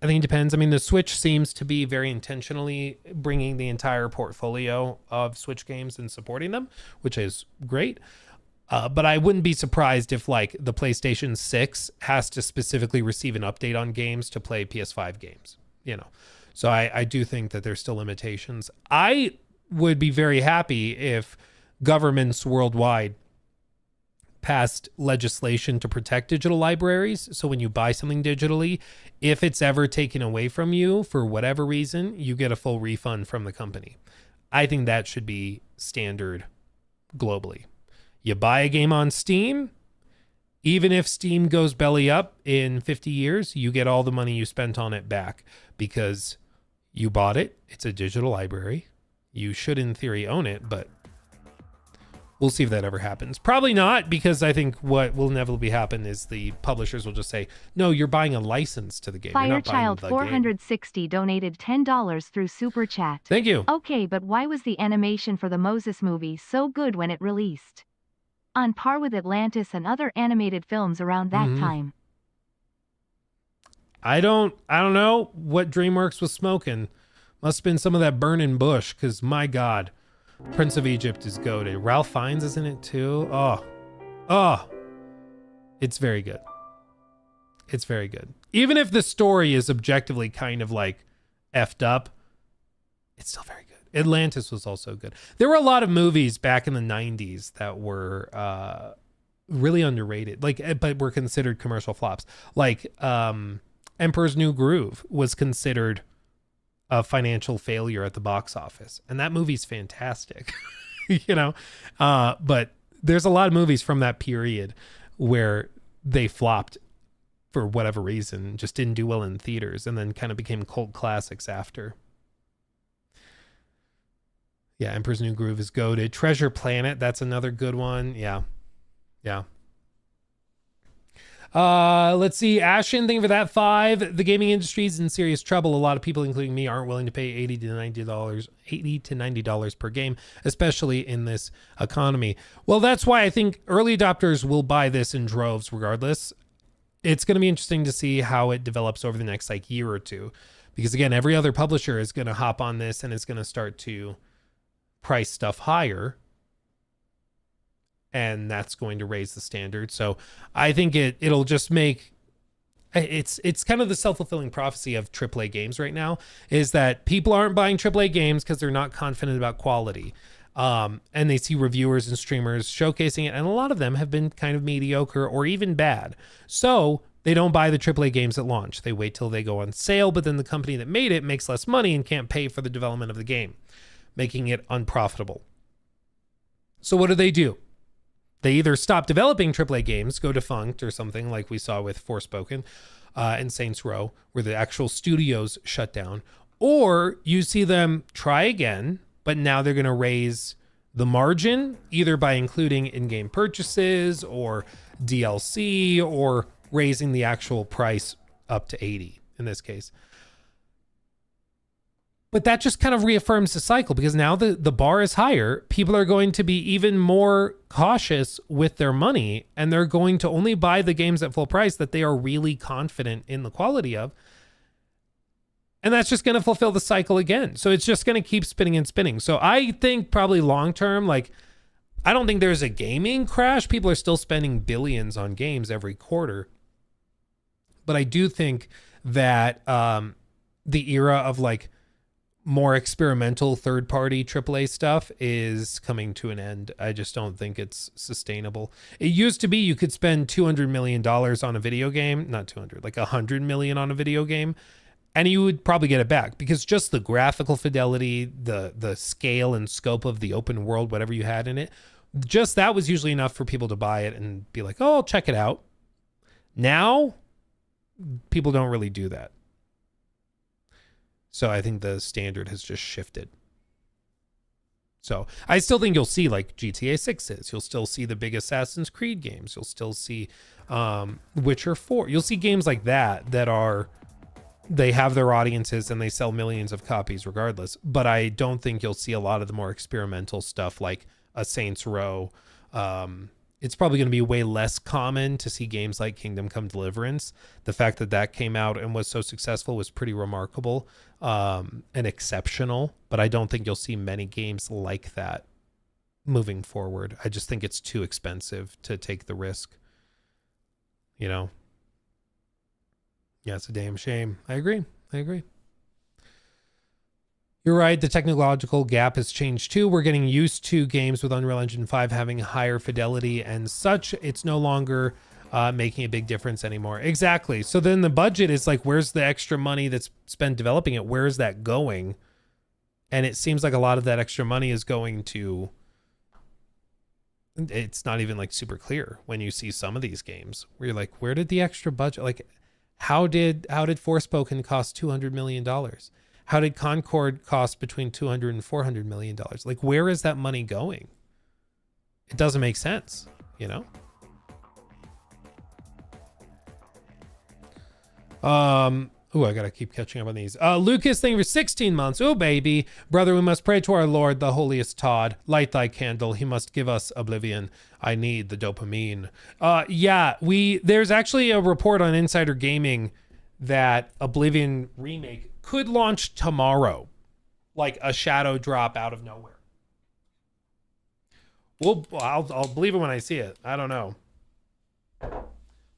mean, the Switch seems to be very intentionally bringing the entire portfolio of Switch games and supporting them, which is great. But I wouldn't be surprised if like the PlayStation 6 has to specifically receive an update on games to play PS5 games, you know? So I do think that there's still limitations. I would be very happy if governments worldwide passed legislation to protect digital libraries. So when you buy something digitally, if it's ever taken away from you for whatever reason, you get a full refund from the company. I think that should be standard globally. You buy a game on Steam, even if Steam goes belly up in 50 years, you get all the money you spent on it back because you bought it. It's a digital library. You should, in theory, own it, but we'll see if that ever happens. Probably not, because I think what will inevitably happen is the publishers will just say, no, you're buying a license to the game. Firechild 460 donated $10 through Super Chat. Thank you. Okay, but why was the animation for the Moses movie so good when it released? On par with Atlantis and other animated films around that time. I don't know what DreamWorks was smoking. Must have been some of that burning bush, because my God, Prince of Egypt is goated. Ralph Fiennes is in it too. Oh, it's very good. It's very good. Even if the story is objectively kind of like effed up, it's still very good. Atlantis was also good. There were a lot of movies back in the 90s that were really underrated, like, but were considered commercial flops. Like Emperor's New Groove was considered a financial failure at the box office, and that movie's fantastic. You know, but there's a lot of movies from that period where they flopped for whatever reason, just didn't do well in theaters, and then kind of became cult classics after. Yeah, Emperor's New Groove is goated. Treasure Planet, that's another good one. Yeah. Let's see. Ashen, thank you for that. 5. The gaming industry is in serious trouble. A lot of people, including me, aren't willing to pay $80 to $90 per game, especially in this economy. Well, that's why I think early adopters will buy this in droves regardless. It's going to be interesting to see how it develops over the next like year or two, because again, every other publisher is going to hop on this and it's going to start to price stuff higher. And that's going to raise the standard. So I think it'll just make it's kind of the self-fulfilling prophecy of AAA games right now, is that people aren't buying AAA games because they're not confident about quality. And they see reviewers and streamers showcasing it, and a lot of them have been kind of mediocre or even bad. So they don't buy the AAA games at launch. They wait till they go on sale, but then the company that made it makes less money and can't pay for the development of the game, making it unprofitable. So what do? They either stop developing AAA games, go defunct or something like we saw with Forspoken and Saints Row, where the actual studios shut down, or you see them try again, but now they're going to raise the margin either by including in-game purchases or DLC, or raising the actual price up to 80 in this case. But that just kind of reaffirms the cycle, because now the bar is higher. People are going to be even more cautious with their money, and they're going to only buy the games at full price that they are really confident in the quality of. And that's just going to fulfill the cycle again. So it's just going to keep spinning and spinning. So I think probably long term, like, I don't think there's a gaming crash. People are still spending billions on games every quarter. But I do think that the era of like more experimental third-party AAA stuff is coming to an end. I just don't think it's sustainable. It used to be you could spend $200 million on a video game, not 200, like 100 million on a video game, and you would probably get it back, because just the graphical fidelity, the scale and scope of the open world, whatever you had in it, just that was usually enough for people to buy it and be like, oh, I'll check it out. Now, people don't really do that. So I think the standard has just shifted. So I still think you'll see like GTA 6s. You'll still see the big Assassin's Creed games. You'll still see Witcher 4. You'll see games like that are, they have their audiences and they sell millions of copies regardless. But I don't think you'll see a lot of the more experimental stuff like a Saints Row. It's probably going to be way less common to see games like Kingdom Come Deliverance. The fact that that came out and was so successful was pretty remarkable and exceptional. But I don't think you'll see many games like that moving forward. I just think it's too expensive to take the risk. You know? Yeah, it's a damn shame. I agree. You're right. The technological gap has changed too. We're getting used to games with Unreal Engine 5 having higher fidelity and such. It's no longer making a big difference anymore. Exactly. So then the budget is like, where's the extra money that's spent developing it? Where is that going? And it seems like a lot of that extra money is going to, it's not even like super clear when you see some of these games where you're like, where did the extra budget, like how did Forspoken cost $200 million? How did Concord cost between $200 and $400 million? Like, where is that money going? It doesn't make sense, you know? I gotta keep catching up on these. Lucas, thank you for 16 months. Oh, baby. Brother, we must pray to our Lord, the holiest Todd. Light thy candle. He must give us oblivion. I need the dopamine. There's actually a report on Insider Gaming that Oblivion remake could launch tomorrow, like a shadow drop out of nowhere. I'll believe it when I see it. I don't know. But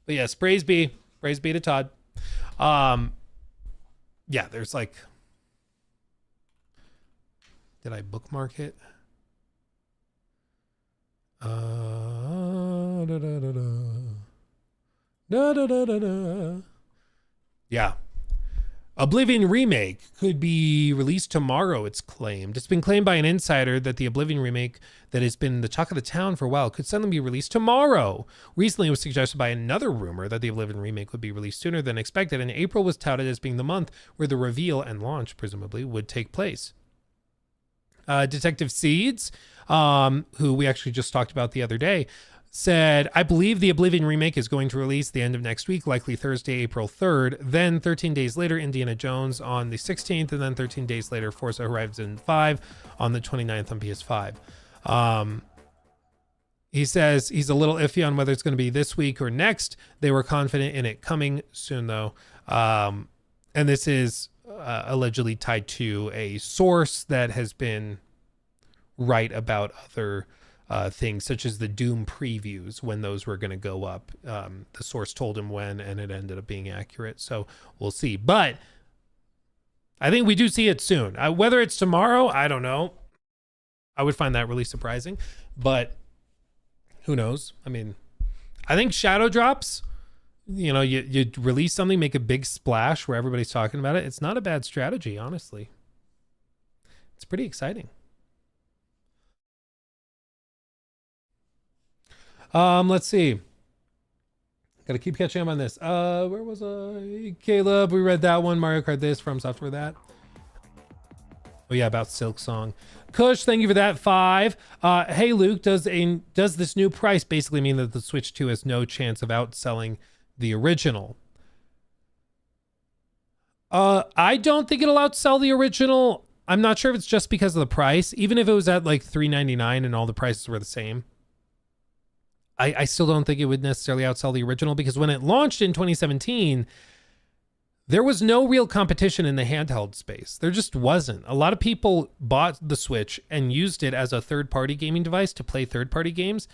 yeah, Spraysby Praise be to Todd. Yeah, there's like, did I bookmark it? Da, da, da, da. Da, da, da, da, da. Yeah. Oblivion remake could be released tomorrow, it's claimed. It's been claimed by an insider that the Oblivion remake that has been the talk of the town for a while could suddenly be released tomorrow. Recently, it was suggested by another rumor that the Oblivion remake would be released sooner than expected, and April was touted as being the month where the reveal and launch, presumably, would take place. Detective Seeds, who we actually just talked about the other day, said, I believe the Oblivion remake is going to release the end of next week, likely Thursday, April 3rd. Then 13 days later, Indiana Jones on the 16th. And then 13 days later, Forza Horizon 5 on the 29th on PS5. He says he's a little iffy on whether it's going to be this week or next. They were confident in it coming soon, though. And this is allegedly tied to a source that has been right about other things, such as the Doom previews, when those were going to go up. The source told him when, and it ended up being accurate. So we'll see. But I think we do see it soon. Whether it's tomorrow, I don't know. I would find that really surprising. But who knows? I mean, I think shadow drops, you know, you release something, make a big splash where everybody's talking about it. It's not a bad strategy, honestly. It's pretty exciting. Let's see. Gotta keep catching up on this. Where was I? Caleb, we read that one. Mario Kart this, From Software that. Oh yeah, about Silk Song. Kush, thank you for that. 5. Hey Luke, does this new price basically mean that the Switch 2 has no chance of outselling the original? I don't think it'll outsell the original. I'm not sure if it's just because of the price. Even if it was at like $399 and all the prices were the same, I still don't think it would necessarily outsell the original, because when it launched in 2017, there was no real competition in the handheld space. There just wasn't. A lot of people bought the Switch and used it as a third-party gaming device to play third-party games,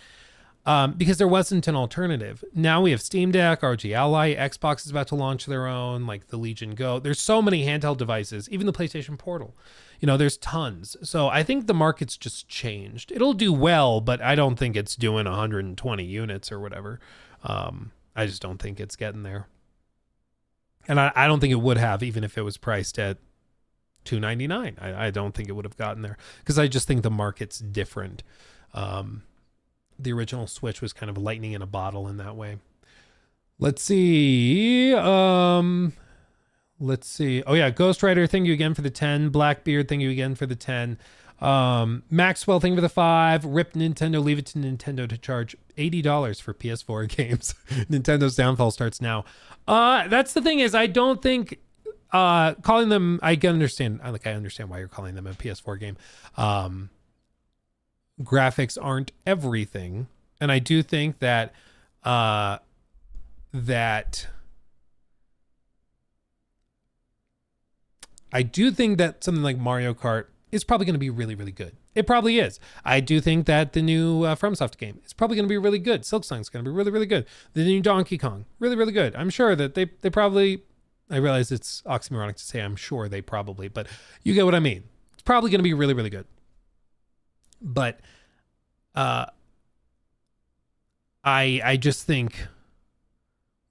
because there wasn't an alternative. Now we have Steam Deck, ROG Ally, Xbox is about to launch their own, like the Legion Go. There's so many handheld devices, even the PlayStation Portal. You know, there's tons. So I think the market's just changed. It'll do well, but I don't think it's doing 120 units or whatever. I just don't think it's getting there. And I don't think it would have, even if it was priced at $299. I don't think it would have gotten there, because I just think the market's different. The original Switch was kind of lightning in a bottle in that way. Let's see. Let's see. Oh yeah, Ghost Rider, thank you again for the 10. Blackbeard, thank you again for the 10. Maxwell, thank you for the 5. Rip Nintendo, leave it to Nintendo to charge $80 for PS4 games. Nintendo's downfall starts now. That's the thing, is I don't think calling them, I understand why you're calling them a PS4 game. Graphics aren't everything, and I do think that something like Mario Kart is probably going to be really, really good. It probably is. I do think that the new FromSoft game is probably going to be really good. Silk Song's going to be really, really good. The new Donkey Kong, really, really good. I'm sure that they probably, I realize it's oxymoronic to say I'm sure they probably, but you get what I mean. It's probably going to be really, really good. But I just think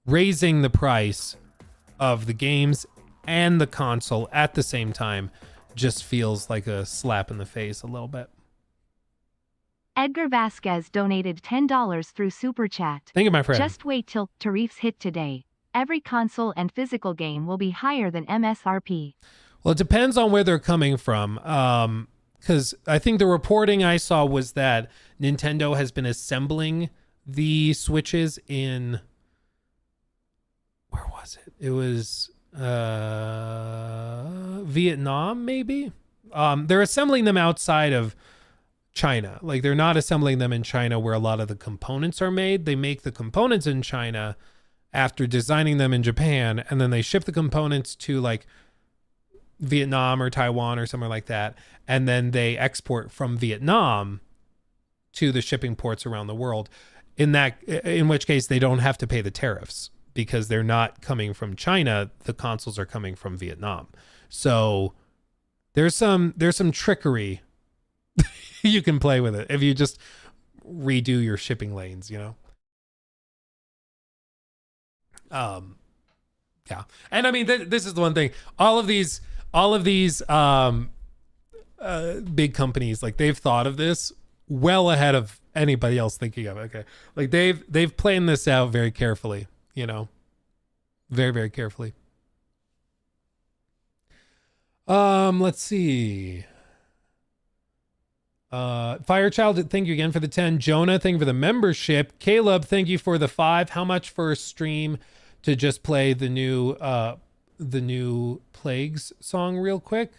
raising the price of the games and the console at the same time just feels like a slap in the face a little bit. Edgar Vasquez donated $10 through Super Chat. Thank you, my friend. Just wait till Tarif's hit today. Every console and physical game will be higher than MSRP. Well, it depends on where they're coming from. Because I think the reporting I saw was that Nintendo has been assembling the Switches in, where was it? It was Vietnam, maybe. They're assembling them outside of China. Like, they're not assembling them in China where a lot of the components are made. They make the components in China after designing them in Japan, and then they ship the components to like Vietnam or Taiwan or somewhere like that, and then they export from Vietnam to the shipping ports around the world. In which case they don't have to pay the tariffs, because they're not coming from China. The consoles are coming from Vietnam. So there's some trickery you can play with it if you just redo your shipping lanes, you know? Yeah. And I mean, this is the one thing, all of these big companies, like they've thought of this well ahead of anybody else thinking of it. Okay. Like they've planned this out very carefully, you know, very, very carefully. Let's see. Firechild, thank you again for the 10. Jonah, thank you for the membership. Caleb, thank you for the 5. How much for a stream to just play the new Plagues song real quick?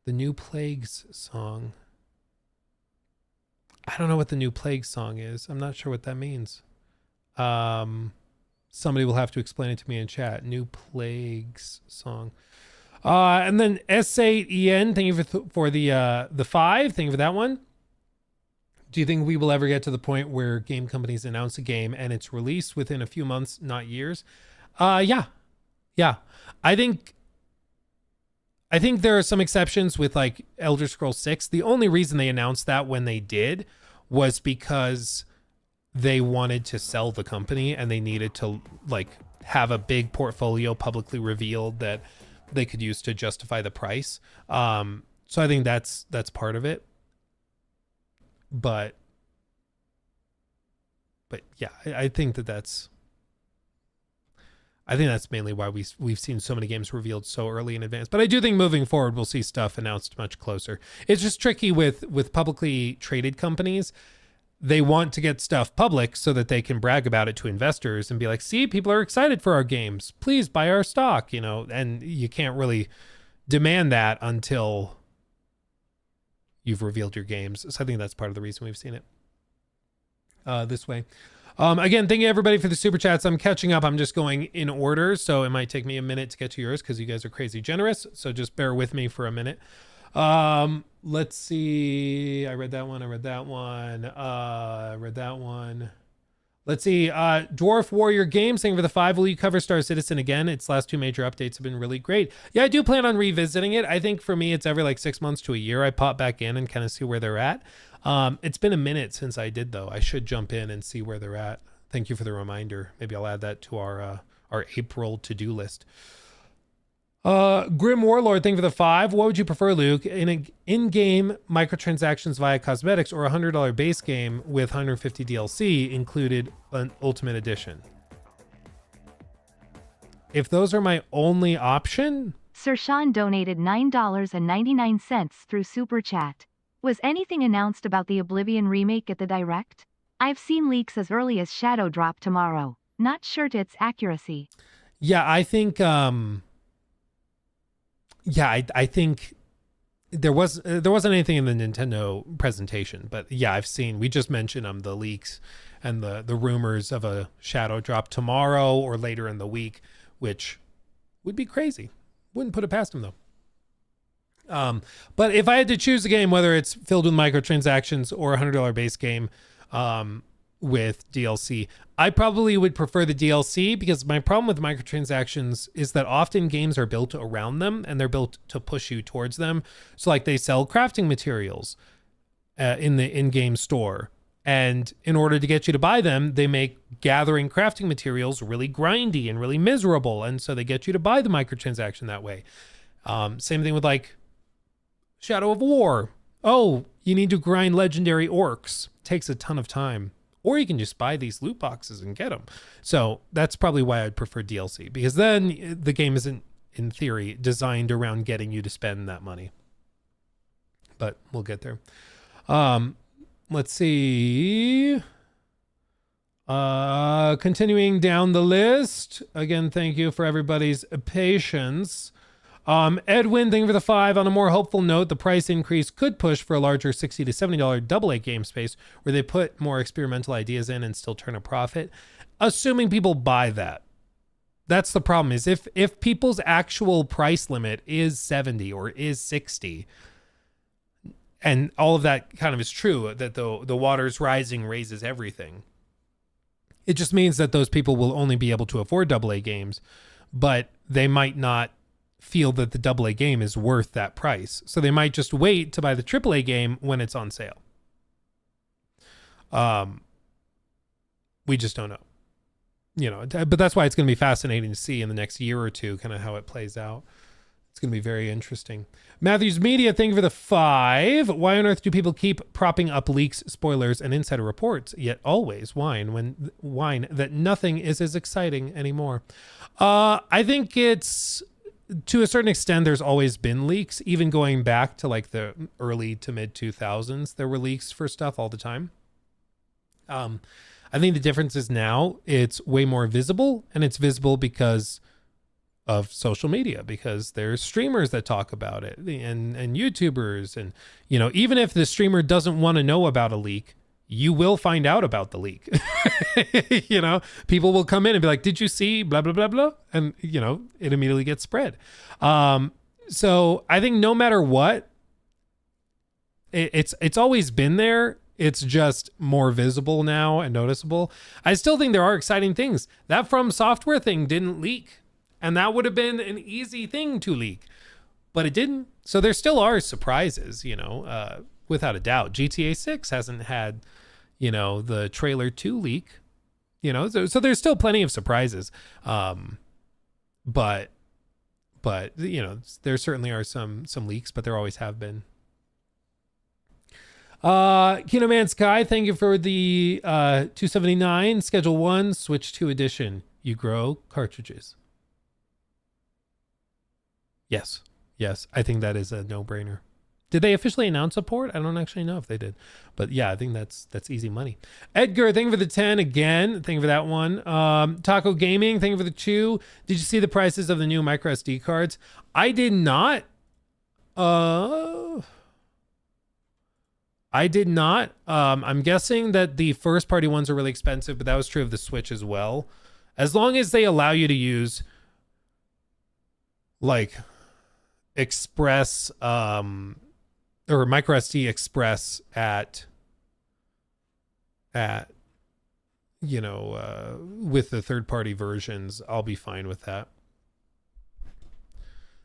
The new Plagues song. I don't know what the new Plagues song is. I'm not sure what that means. Somebody will have to explain it to me in chat. New Plagues song. And then S8EN, thank you for the 5. Thank you for that one. Do you think we will ever get to the point where game companies announce a game and it's released within a few months, not years? Yeah. I think there are some exceptions with like Elder Scrolls 6. The only reason they announced that when they did was because they wanted to sell the company and they needed to like have a big portfolio publicly revealed that they could use to justify the price. So I think that's part of it. But yeah, I think that's mainly why we've seen so many games revealed so early in advance. But I do think moving forward, we'll see stuff announced much closer. It's just tricky with publicly traded companies. They want to get stuff public so that they can brag about it to investors and be like, see, people are excited for our games. Please buy our stock, you know, and you can't really demand that until you've revealed your games. So I think that's part of the reason we've seen it this way. Again, thank you everybody for the super chats. I'm catching up. I'm just going in order, so it might take me a minute to get to yours because you guys are crazy generous. So just bear with me for a minute. Let's see. I read that one. Let's see. Dwarf Warrior Games, thank you for the 5. Will you cover Star Citizen again? Its last 2 major updates have been really great. Yeah, I do plan on revisiting it. I think for me, it's every like 6 months to a year. I pop back in and kind of see where they're at. It's been a minute since I did though. I should jump in and see where they're at. Thank you for the reminder. Maybe I'll add that to our April to-do list. Grim Warlord, thank you for the 5. What would you prefer, Luke? In-game microtransactions via cosmetics or a $100 base game with 150 DLC included an Ultimate Edition? If those are my only option... Sir Sean donated $9.99 through Super Chat. Was anything announced about the Oblivion remake at the Direct? I've seen leaks as early as Shadow Drop tomorrow. Not sure to its accuracy. Yeah, I think... I think there wasn't anything in the Nintendo presentation, but yeah, we just mentioned the leaks and the rumors of a Shadow Drop tomorrow or later in the week, which would be crazy. Wouldn't put it past them though. But if I had to choose a game, whether it's filled with microtransactions or a $100 base game, with DLC, I probably would prefer the DLC because my problem with microtransactions is that often games are built around them and they're built to push you towards them. So like they sell crafting materials in the in-game store, and in order to get you to buy them, they make gathering crafting materials really grindy and really miserable, and so they get you to buy the microtransaction that way. Same thing with like Shadow of War. Oh, you need to grind legendary orcs. Takes a ton of time. Or you can just buy these loot boxes and get them. So that's probably why I'd prefer DLC, because then the game isn't, in theory, designed around getting you to spend that money. But we'll get there. Let's see. Continuing down the list. Again, thank you for everybody's patience. Edwin, thank you for the 5. On a more hopeful note, the price increase could push for a larger $60 to $70 AA game space where they put more experimental ideas in and still turn a profit, assuming people buy that. That's the problem, is if people's actual price limit is 70 or is 60, and all of that kind of is true, that the water's rising raises everything. It just means that those people will only be able to afford AA games, but they might not feel that the AA game is worth that price. So they might just wait to buy the AAA game when it's on sale. We just don't know. You know, but that's why it's going to be fascinating to see in the next year or two kind of how it plays out. It's going to be very interesting. Matthews Media, thank you for the 5. Why on earth do people keep propping up leaks, spoilers, and insider reports, yet always whine that nothing is as exciting anymore? I think it's, to a certain extent, there's always been leaks, even going back to like the early to mid 2000s. There were leaks for stuff all the time. I think the difference is now it's way more visible, and it's visible because of social media, because there's streamers that talk about it and YouTubers. And, you know, even if the streamer doesn't want to know about a leak, you will find out about the leak. You know, people will come in and be like, did you see blah, blah, blah, blah? And, you know, it immediately gets spread. So I think no matter what, it's always been there. It's just more visible now and noticeable. I still think there are exciting things. That From Software thing didn't leak, and that would have been an easy thing to leak, but it didn't. So there still are surprises, you know, without a doubt. GTA 6 hasn't had, you know, the trailer 2 leak, you know, so there's still plenty of surprises. But you know, there certainly are some leaks, but there always have been. Kino Man Sky, thank you for the 279 Schedule 1 Switch 2 edition. You grow cartridges. Yes, I think that is a no-brainer. Did they officially announce a port? I don't actually know if they did, but yeah, I think that's easy money. Edgar, thank you for the 10 again. Thank you for that one. Taco Gaming, thank you for the 2. Did you see the prices of the new micro SD cards? I did not. I did not. I'm guessing that the first party ones are really expensive, but that was true of the Switch as well. As long as they allow you to use like Express or micro SD Express at you know, with the third party versions, I'll be fine with that.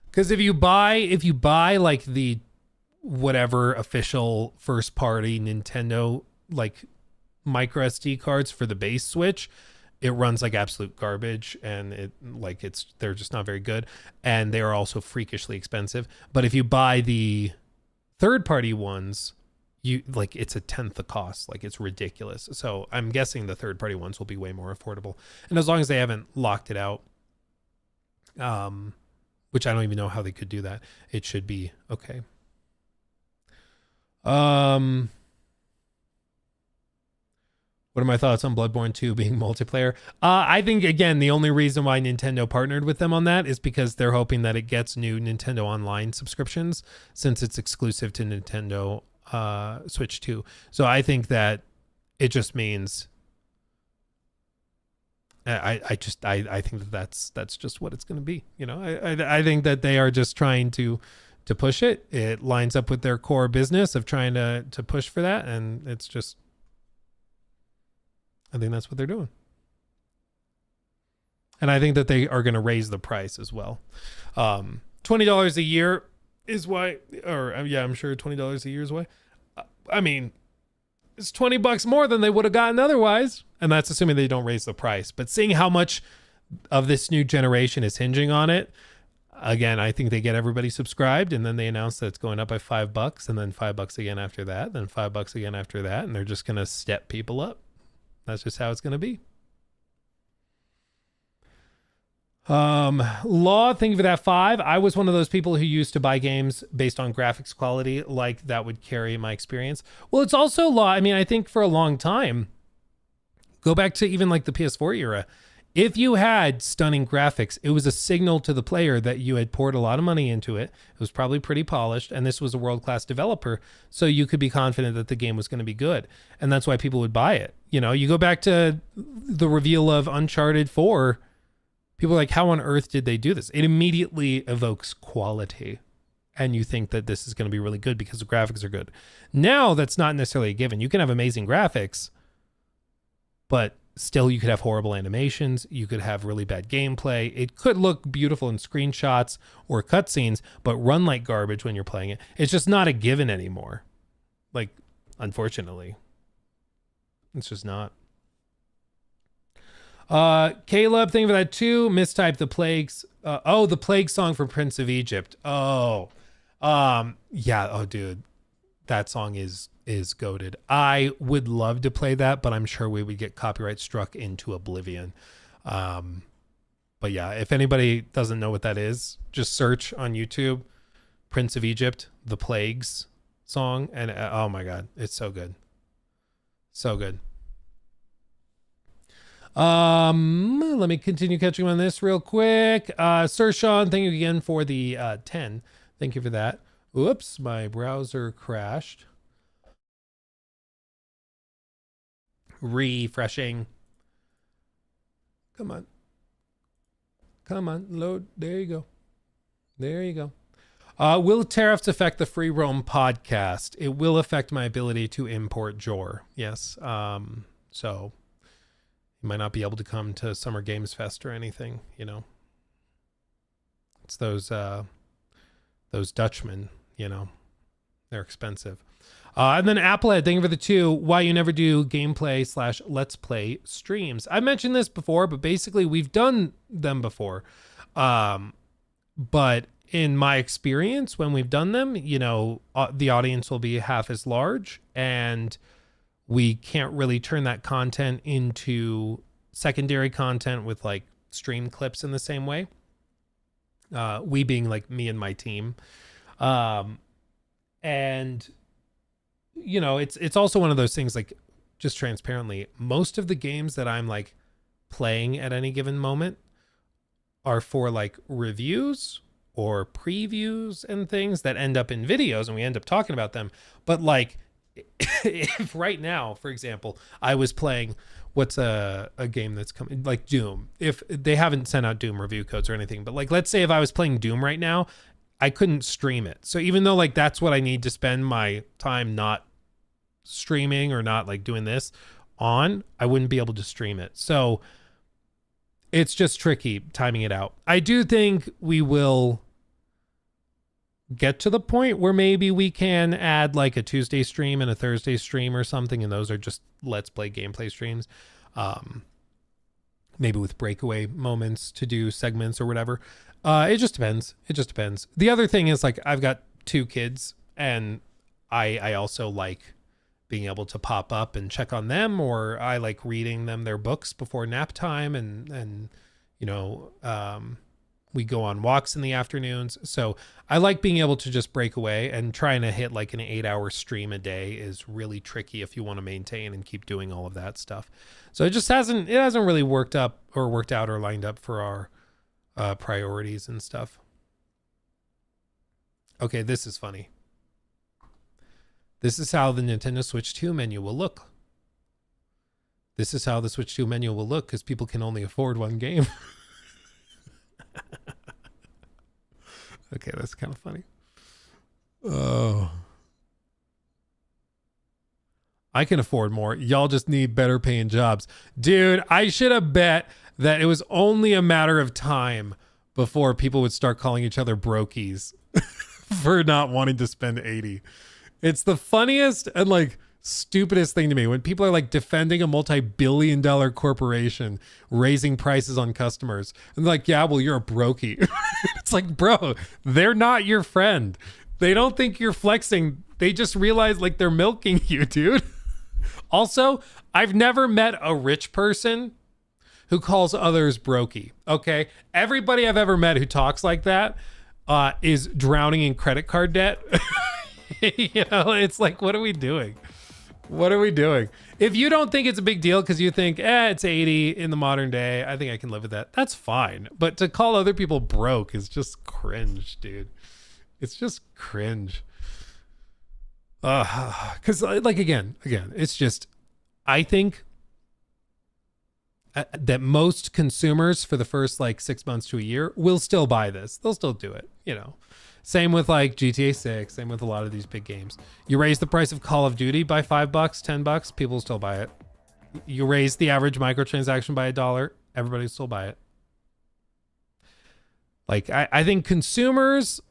Because if you buy like the whatever official first party Nintendo like micro SD cards for the base Switch, it runs like absolute garbage, and they're just not very good, and they are also freakishly expensive. But if you buy the third party ones, you like, it's a tenth the cost. Like, it's ridiculous. So I'm guessing the third party ones will be way more affordable, and as long as they haven't locked it out, which I don't even know how they could do that, it should be okay. What are my thoughts on Bloodborne 2 being multiplayer? I think, again, the only reason why Nintendo partnered with them on that is because they're hoping that it gets new Nintendo Online subscriptions, since it's exclusive to Nintendo Switch 2. So I think that it just means I think that's just what it's going to be. You know, I think that they are just trying to push it. It lines up with their core business of trying to push for that, and it's just, I think that's what they're doing. And I think that they are going to raise the price as well. $20 a year is why, or yeah, I'm sure $20 a year is why. I mean, it's $20 more than they would have gotten otherwise. And that's assuming they don't raise the price. But seeing how much of this new generation is hinging on it, again, I think they get everybody subscribed, and then they announce that it's going up by $5, and then $5 again after that, then $5 again after that, and they're just going to step people up. That's just how it's going to be. Law, thank you for that 5. I was one of those people who used to buy games based on graphics quality, like that would carry my experience. Well, it's also Law. I mean, I think for a long time, go back to even like the PS4 era, if you had stunning graphics, it was a signal to the player that you had poured a lot of money into it. It was probably pretty polished, and this was a world-class developer, so you could be confident that the game was going to be good. And that's why people would buy it. You know, you go back to the reveal of Uncharted 4, people are like, how on earth did they do this? It immediately evokes quality, and you think that this is going to be really good because the graphics are good. Now, that's not necessarily a given. You can have amazing graphics, but still you could have horrible animations, you could have really bad gameplay, it could look beautiful in screenshots or cutscenes, but run like garbage when you're playing it. It's just not a given anymore. Like, unfortunately. It's just not. Caleb, thank you for that too. Mistyped the plagues. The plague song for Prince of Egypt. Yeah. Oh, dude, that song is goated. I would love to play that, but I'm sure we would get copyright struck into oblivion. But yeah, if anybody doesn't know what that is, just search on YouTube, Prince of Egypt, the plagues song, and oh my god, it's so good. So good. Let me continue catching on this real quick. Sir Sean, thank you again for the 10. Thank you for that. Oops, my browser crashed. Refreshing. Come on. Come on, load. There you go. There you go. Will tariffs affect the Free Roam podcast? It will affect my ability to import Jor. Yes. So you might not be able to come to Summer Games Fest or anything, you know. It's those Dutchmen, you know. They're expensive. And then Applehead, thank you for the 2. Why you never do gameplay / let's play streams. I mentioned this before, but basically we've done them before. But in my experience, when we've done them, you know, the audience will be half as large, and we can't really turn that content into secondary content with like stream clips in the same way. We being like me and my team. And you know, it's also one of those things, like, just transparently, most of the games that I'm like playing at any given moment are for like reviews or previews and things that end up in videos and we end up talking about them. But like, if right now, for example, I was playing what's a game that's coming, like Doom, if they haven't sent out Doom review codes or anything, but like, let's say if I was playing Doom right now, I couldn't stream it. So even though like that's what I need to spend my time not streaming or not like doing this on, I wouldn't be able to stream it. So it's just tricky timing it out. I do think we will get to the point where maybe we can add like a Tuesday stream and a Thursday stream or something, and those are just let's play gameplay streams. Maybe with breakaway moments to do segments or whatever. It just depends. It just depends. The other thing is, like, I've got 2 kids, and I also like being able to pop up and check on them, or I like reading them their books before nap time, and you know, we go on walks in the afternoons. So I like being able to just break away, and trying to hit like an 8-hour stream a day is really tricky if you want to maintain and keep doing all of that stuff. So it just hasn't really worked out or lined up for our priorities and stuff. Okay, this is funny. This is how the Nintendo Switch 2 menu will look. This is how the Switch 2 menu will look, because people can only afford one game. Okay, that's kind of funny. Oh. I can afford more. Y'all just need better paying jobs. Dude, I should have bet that it was only a matter of time before people would start calling each other brokies for not wanting to spend 80. It's the funniest and like stupidest thing to me when people are like defending a multi-billion-dollar corporation raising prices on customers, and they're like, yeah, well, you're a brokey. It's like, bro, they're not your friend. They don't think you're flexing. They just realize like they're milking you, dude. Also, I've never met a rich person who calls others brokey. Okay, everybody I've ever met who talks like that is drowning in credit card debt. You know, it's like, what are we doing? What are we doing? If you don't think it's a big deal because you think, it's 80 in the modern day, I think I can live with that. That's fine. But to call other people broke is just cringe, dude. It's just cringe. Because like, again, it's just, I think that most consumers for the first like 6 months to a year will still buy this. They'll still do it, you know. Same with like GTA 6, same with a lot of these big games. You raise the price of Call of Duty by $5, $10, people still buy it. You raise the average microtransaction by $1, everybody will still buy it. Like, I think consumers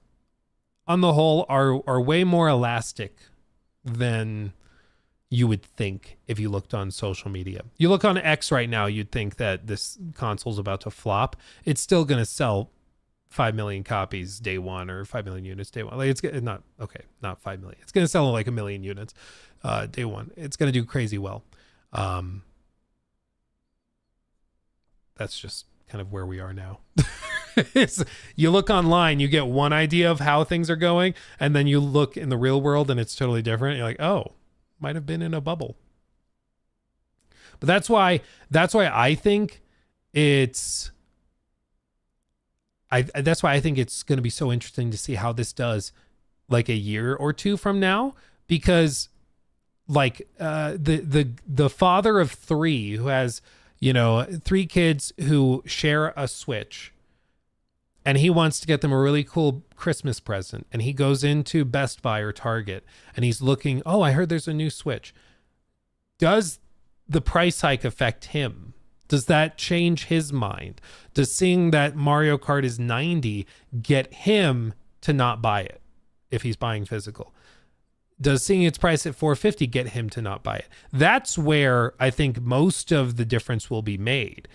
on the whole are way more elastic than you would think if you looked on social media. You look on X right now, you'd think that this console's about to flop. It's still going to sell 5 million copies day one, or 5 million units day one. Like, it's not 5 million. It's going to sell like 1 million units day one. It's going to do crazy well. That's just kind of where we are now. You look online, you get one idea of how things are going, and then you look in the real world and it's totally different. You're like, oh, might have been in a bubble. But that's why I think it's that's why I think it's going to be so interesting to see how this does like a year or two from now, because like the father of 3 who has, 3 kids who share a Switch, and he wants to get them a really cool Christmas present, and he goes into Best Buy or Target and he's looking, oh, I heard there's a new Switch. Does the price hike affect him? Does that change his mind? Does seeing that Mario Kart is $90 get him to not buy it if he's buying physical? Does seeing its price at $450 get him to not buy it? That's where I think most of the difference will be made.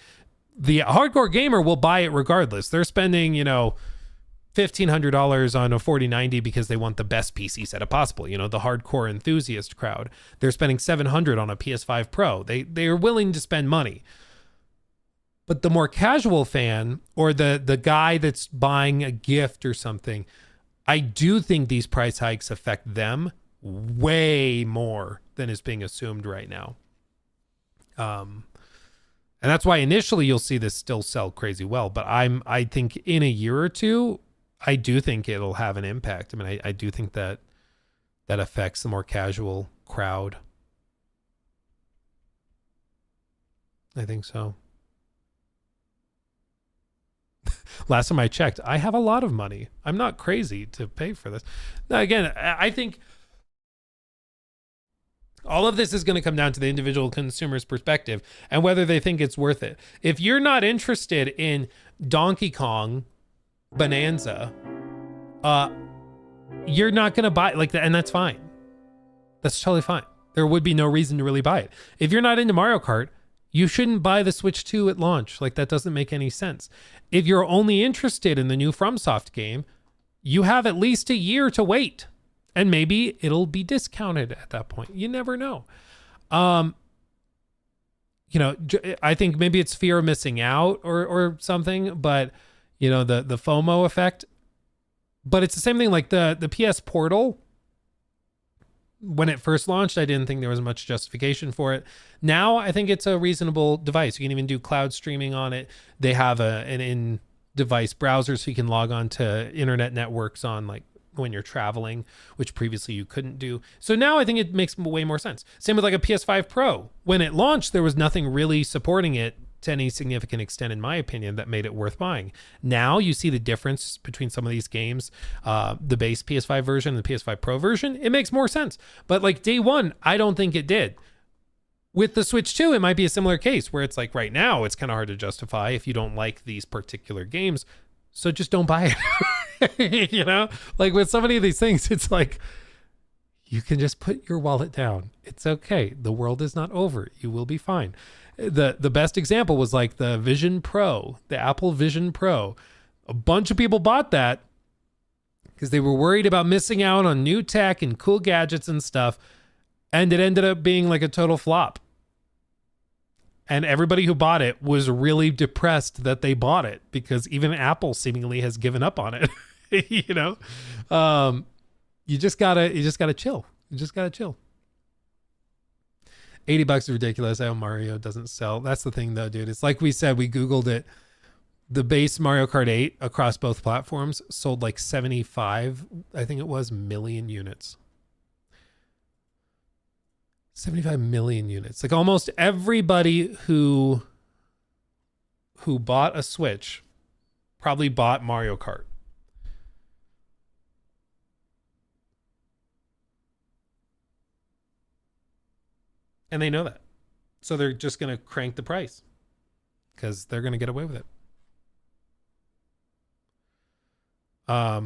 The hardcore gamer will buy it regardless. They're spending, $1,500 on a 4090 because they want the best PC setup possible. The hardcore enthusiast crowd. They're spending $700 on a PS5 Pro. They are willing to spend money. But the more casual fan, or the guy that's buying a gift or something, I do think these price hikes affect them way more than is being assumed right now. And that's why initially you'll see this still sell crazy well. But I think in a year or two, I do think it'll have an impact. I mean, I do think that affects the more casual crowd. I think so. Last time I checked, I have a lot of money. I'm not crazy to pay for this. Now, again, I think all of this is going to come down to the individual consumer's perspective and whether they think it's worth it. If you're not interested in Donkey Kong Bonanza, you're not going to buy like that, and that's fine. That's totally fine. There would be no reason to really buy it. If you're not into Mario Kart, you shouldn't buy the Switch 2 at launch. Like, that doesn't make any sense. If you're only interested in the new FromSoft game, you have at least a year to wait. And maybe it'll be discounted at that point. You never know. I think maybe it's fear of missing out or something, but the FOMO effect. But it's the same thing like the PS Portal. When it first launched, I didn't think there was much justification for it. Now I think it's a reasonable device. You can even do cloud streaming on it. They have an in-device browser, so you can log on to internet networks on like when you're traveling, which previously you couldn't do. So now I think it makes way more sense. Same with like a PS5 Pro. When it launched, there was nothing really supporting it to any significant extent, in my opinion, that made it worth buying. Now you see the difference between some of these games, the base PS5 version and the PS5 Pro version. It makes more sense. But like day one, I don't think it did. With the Switch 2, it might be a similar case where it's like right now, it's kind of hard to justify if you don't like these particular games. So just don't buy it. Like with so many of these things, it's like, you can just put your wallet down. It's okay. The world is not over. You will be fine. The best example was like the Vision Pro, the Apple Vision Pro. A bunch of people bought that because they were worried about missing out on new tech and cool gadgets and stuff. And it ended up being like a total flop. And everybody who bought it was really depressed that they bought it because even Apple seemingly has given up on it. You just gotta chill. You just gotta chill. $80 is ridiculous. I hope Mario doesn't sell. That's the thing though, dude. It's like we said, we Googled it. The base Mario Kart 8 across both platforms sold like 75, I think it was, million units. 75 million units. Like almost everybody who bought a Switch probably bought Mario Kart. And they know that. So they're just going to crank the price because they're going to get away with it. Yeah.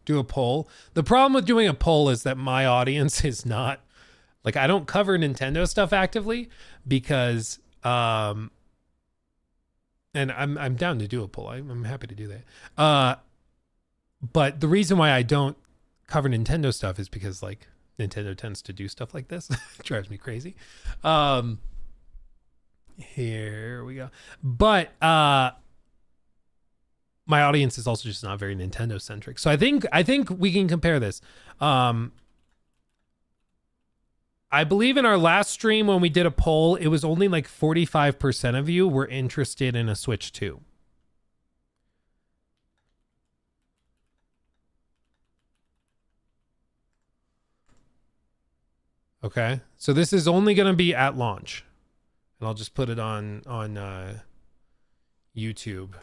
Do a poll. The problem with doing a poll is that my audience is not like, I don't cover Nintendo stuff actively because and I'm down to do a poll. I'm happy to do that. But the reason why I don't cover Nintendo stuff is because like Nintendo tends to do stuff like this. It drives me crazy. Here we go. But my audience is also just not very Nintendo centric. So I think we can compare this. I believe in our last stream when we did a poll, it was only like 45% of you were interested in a Switch 2. Okay. So this is only going to be at launch. And I'll just put it on YouTube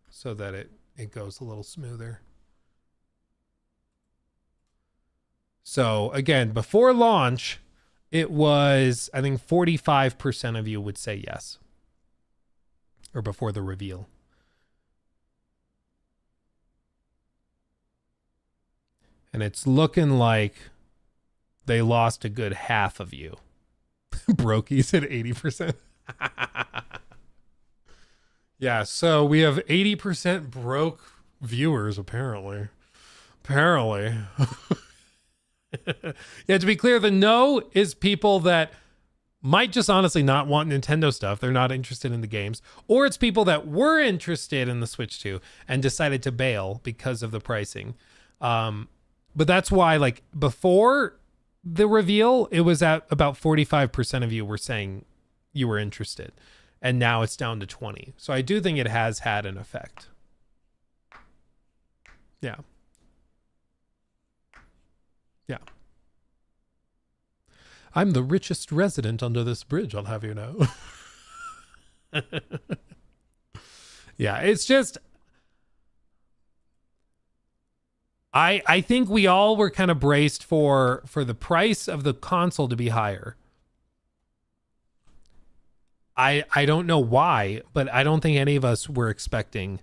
so that it goes a little smoother. So again, before launch, it was, I think 45% of you would say yes. Or before the reveal. And it's looking like they lost a good half of you. Brokies at 80%. Yeah, so we have 80% broke viewers, apparently. Yeah, to be clear, the no is people that might just honestly not want Nintendo stuff. They're not interested in the games. Or it's people that were interested in the Switch 2 and decided to bail because of the pricing. But that's why, like, before the reveal, it was at about 45% of you were saying you were interested. And now it's down to 20. So I do think it has had an effect. Yeah. Yeah. I'm the richest resident under this bridge, I'll have you know. Yeah, it's just... I think we all were kind of braced for the price of the console to be higher. I don't know why, but I don't think any of us were expecting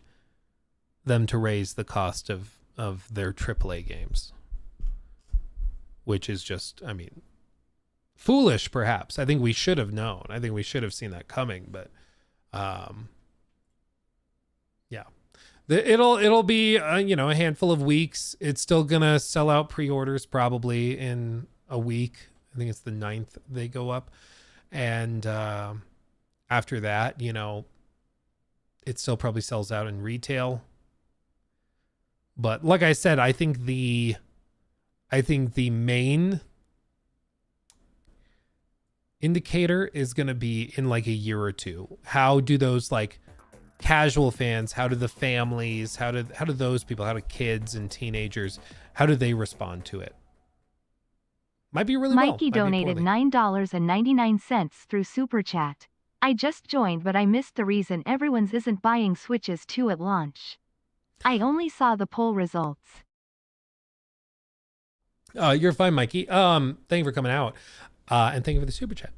them to raise the cost of their AAA games. Which is just, I mean, foolish perhaps. I think we should have known. I think we should have seen that coming, but yeah. It'll be a handful of weeks. It's still gonna sell out pre-orders probably in a week. I think it's the 9th they go up, and after that, it still probably sells out in retail. But like I said, I think the main indicator is gonna be in like a year or two. How do those like casual fans, how do the families, how do those people, how do kids and teenagers, how do they respond to it? Might be really well. Mikey donated $9.99 through Super Chat. I just joined, but I missed the reason everyone's isn't buying Switches 2 at launch. I only saw the poll results. You're fine, Mikey. Thank you for coming out. And thank you for the Super Chat.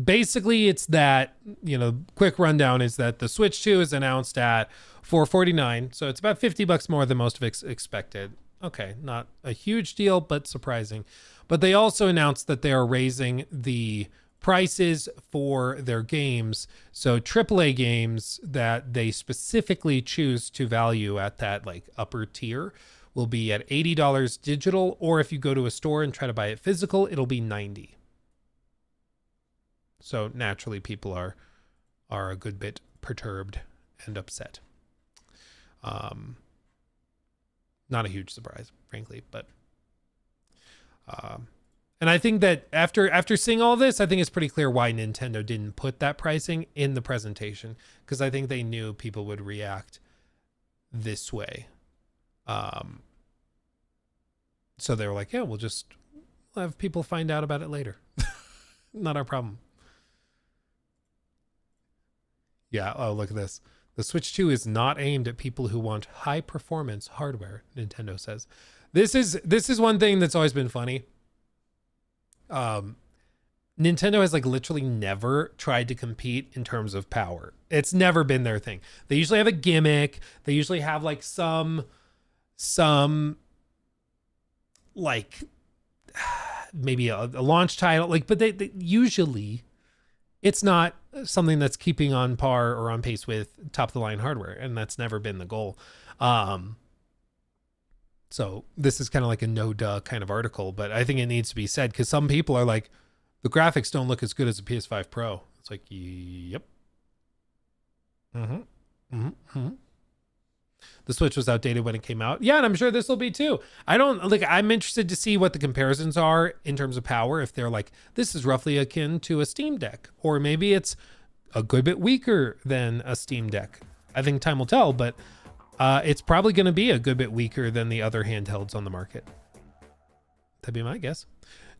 Basically, it's that, quick rundown is that the Switch 2 is announced at $449. So it's about $50 more than most of expected. Okay, not a huge deal, but surprising. But they also announced that they are raising the prices for their games. So AAA games that they specifically choose to value at that like upper tier will be at $80 digital, or if you go to a store and try to buy it physical, it'll be $90. So naturally, people are a good bit perturbed and upset. Not a huge surprise, frankly, but and I think that after seeing all this, I think it's pretty clear why Nintendo didn't put that pricing in the presentation, because I think they knew people would react this way. So they were like, yeah, we'll have people find out about it later. Not our problem. Yeah, oh, look at this. The Switch 2 is not aimed at people who want high performance hardware, Nintendo says. This is one thing that's always been funny. Nintendo has like literally never tried to compete in terms of power. It's never been their thing. They usually have a gimmick. They usually have like some like maybe a launch title, like, but they usually it's not something that's keeping on par or on pace with top of the line hardware, and that's never been the goal. So this is kind of like a no duh kind of article, but I think it needs to be said because some people are like, the graphics don't look as good as a PS5 Pro. It's like, yep. The Switch was outdated when it came out. Yeah, and I'm sure this will be too. I'm interested to see what the comparisons are in terms of power. If they're like, this is roughly akin to a Steam Deck, or maybe it's a good bit weaker than a Steam Deck. I think time will tell, but it's probably going to be a good bit weaker than the other handhelds on the market. That'd be my guess.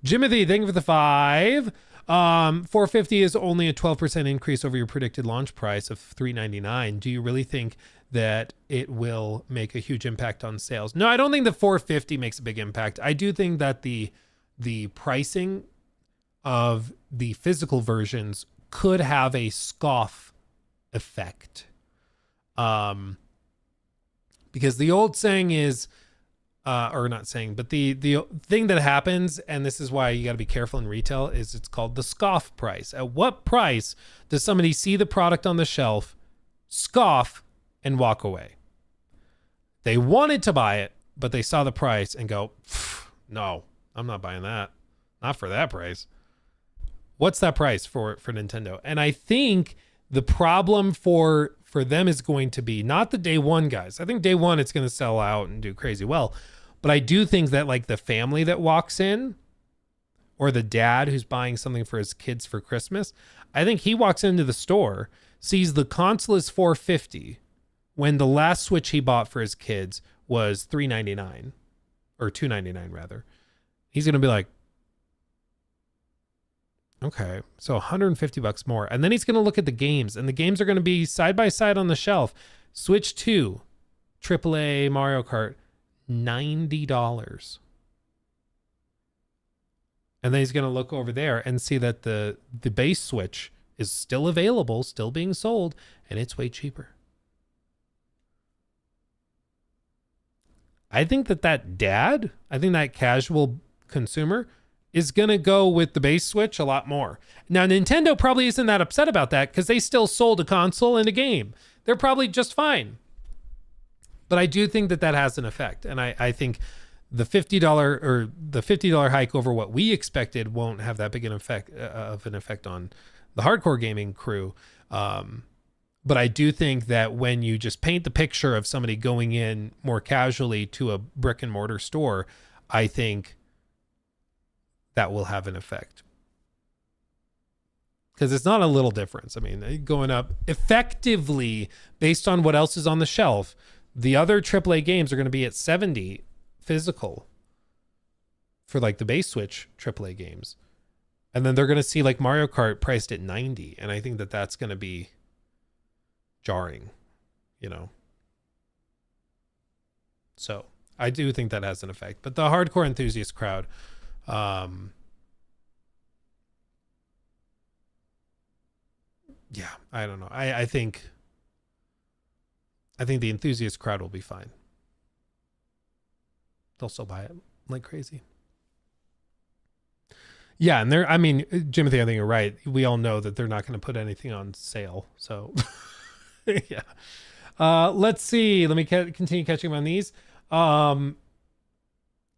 Jimothy, thank you for the 5. 450 is only a 12% increase over your predicted launch price of $399. Do you really think that it will make a huge impact on sales? No, I don't think the 450 makes a big impact. I do think that the pricing of the physical versions could have a scoff effect. Because the old saying is, or not saying, but the thing that happens, and this is why you got to be careful in retail, is it's called the scoff price. At what price does somebody see the product on the shelf, scoff, and walk away? They wanted to buy it, but they saw the price and go, no, I'm not buying that. Not for that price. What's that price for Nintendo? And I think the problem for them is going to be not the day one guys. I think day one it's going to sell out and do crazy well. But I do think that like the family that walks in, or the dad who's buying something for his kids for Christmas, I think he walks into the store, sees the console is $450 when the last Switch he bought for his kids was $399 or $299 rather. He's going to be like, okay, so $150 more. And then he's going to look at the games, and the games are going to be side by side on the shelf. Switch 2, AAA Mario Kart, $90. And then he's going to look over there and see that the base Switch is still available, still being sold, and it's way cheaper. I think that casual consumer is going to go with the base Switch a lot more. Now, Nintendo probably isn't that upset about that because they still sold a console and a game. They're probably just fine. But I do think that has an effect. And I think the $50 hike over what we expected won't have that big an effect on the hardcore gaming crew. But I do think that when you just paint the picture of somebody going in more casually to a brick and mortar store, I think that will have an effect. Because it's not a little difference. I mean, going up effectively based on what else is on the shelf, the other AAA games are going to be at 70 physical for like the base Switch AAA games. And then they're going to see like Mario Kart priced at 90. And I think that that's going to be jarring, you know? So I do think that has an effect, but the hardcore enthusiast crowd, yeah, I don't know. I think the enthusiast crowd will be fine. They'll still buy it like crazy. Yeah, and Jimothy, I think you're right. We all know that they're not going to put anything on sale. So, yeah. Let's see. Let me continue catching up on these.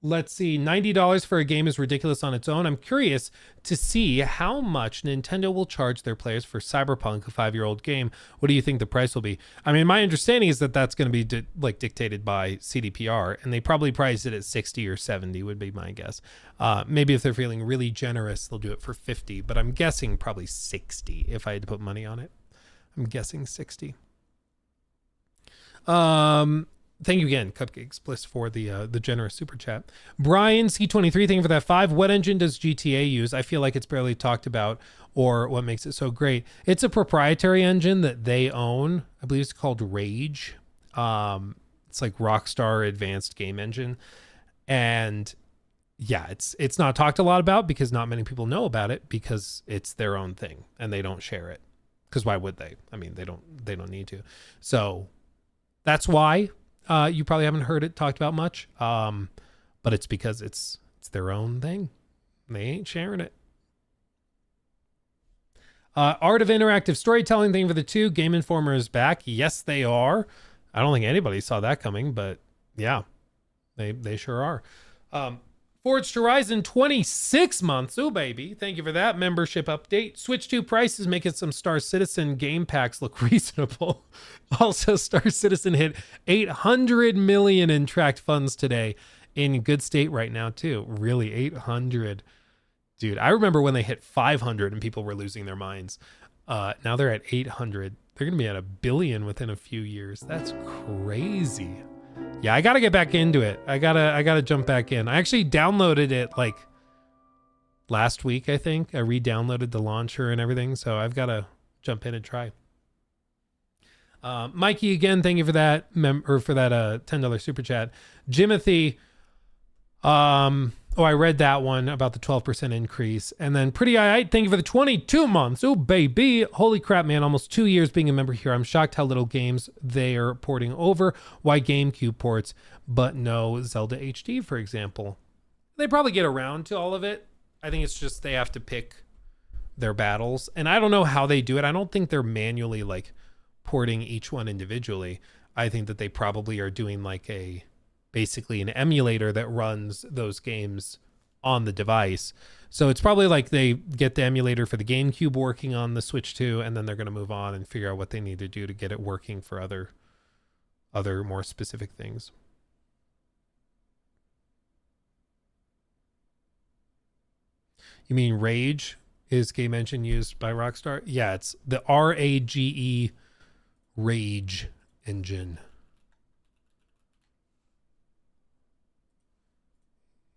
Let's see. $90 for a game is ridiculous on its own. I'm curious to see how much Nintendo will charge their players for Cyberpunk, a 5-year-old game. What do you think the price will be? I mean, my understanding is that that's going to be dictated by CDPR, and they probably price it at 60 or 70 would be my guess. Maybe if they're feeling really generous, they'll do it for 50, but I'm guessing probably 60 if I had to put money on it. I'm guessing 60. Thank you again, Cupcakes Bliss, for the generous super chat. Brian C23, thank you for that 5. What engine does GTA use? I feel like it's barely talked about, or what makes it so great. It's a proprietary engine that they own. I believe it's called Rage. It's like Rockstar Advanced Game Engine. And yeah, it's not talked a lot about because not many people know about it because it's their own thing and they don't share it. Because why would they? I mean, they don't need to. So that's why you probably haven't heard it talked about much. But it's because it's their own thing. They ain't sharing it. Art of Interactive Storytelling thing for the 2. Game Informer is back. Yes, they are. I don't think anybody saw that coming, but yeah, they sure are. Forged Horizon 26 months. Oh, baby. Thank you for that membership update. Switch 2 prices making some Star Citizen game packs look reasonable. Also, Star Citizen hit 800 million in tracked funds today. In good state right now, too. Really, 800. Dude, I remember when they hit 500 and people were losing their minds. Now they're at 800. They're going to be at 1 billion within a few years. That's crazy. Yeah, I got to get back into it. I gotta jump back in. I actually downloaded it like last week, I think. I re-downloaded the launcher and everything. So I've got to jump in and try. Mikey, again, thank you for that for that $10 super chat. Jimothy, I read that one about the 12% increase. And then Pretty Eye, thank you for the 22 months. Oh, baby. Holy crap, man. Almost 2 years being a member here. I'm shocked how little games they are porting over. Why GameCube ports, but no Zelda HD, for example. They probably get around to all of it. I think it's just they have to pick their battles. And I don't know how they do it. I don't think they're manually like porting each one individually. I think that they probably are doing like basically an emulator that runs those games on the device. So it's probably like they get the emulator for the GameCube working on the Switch 2, and then they're going to move on and figure out what they need to do to get it working for other more specific things. You mean Rage is game engine used by Rockstar? Yeah, it's the RAGE Rage engine.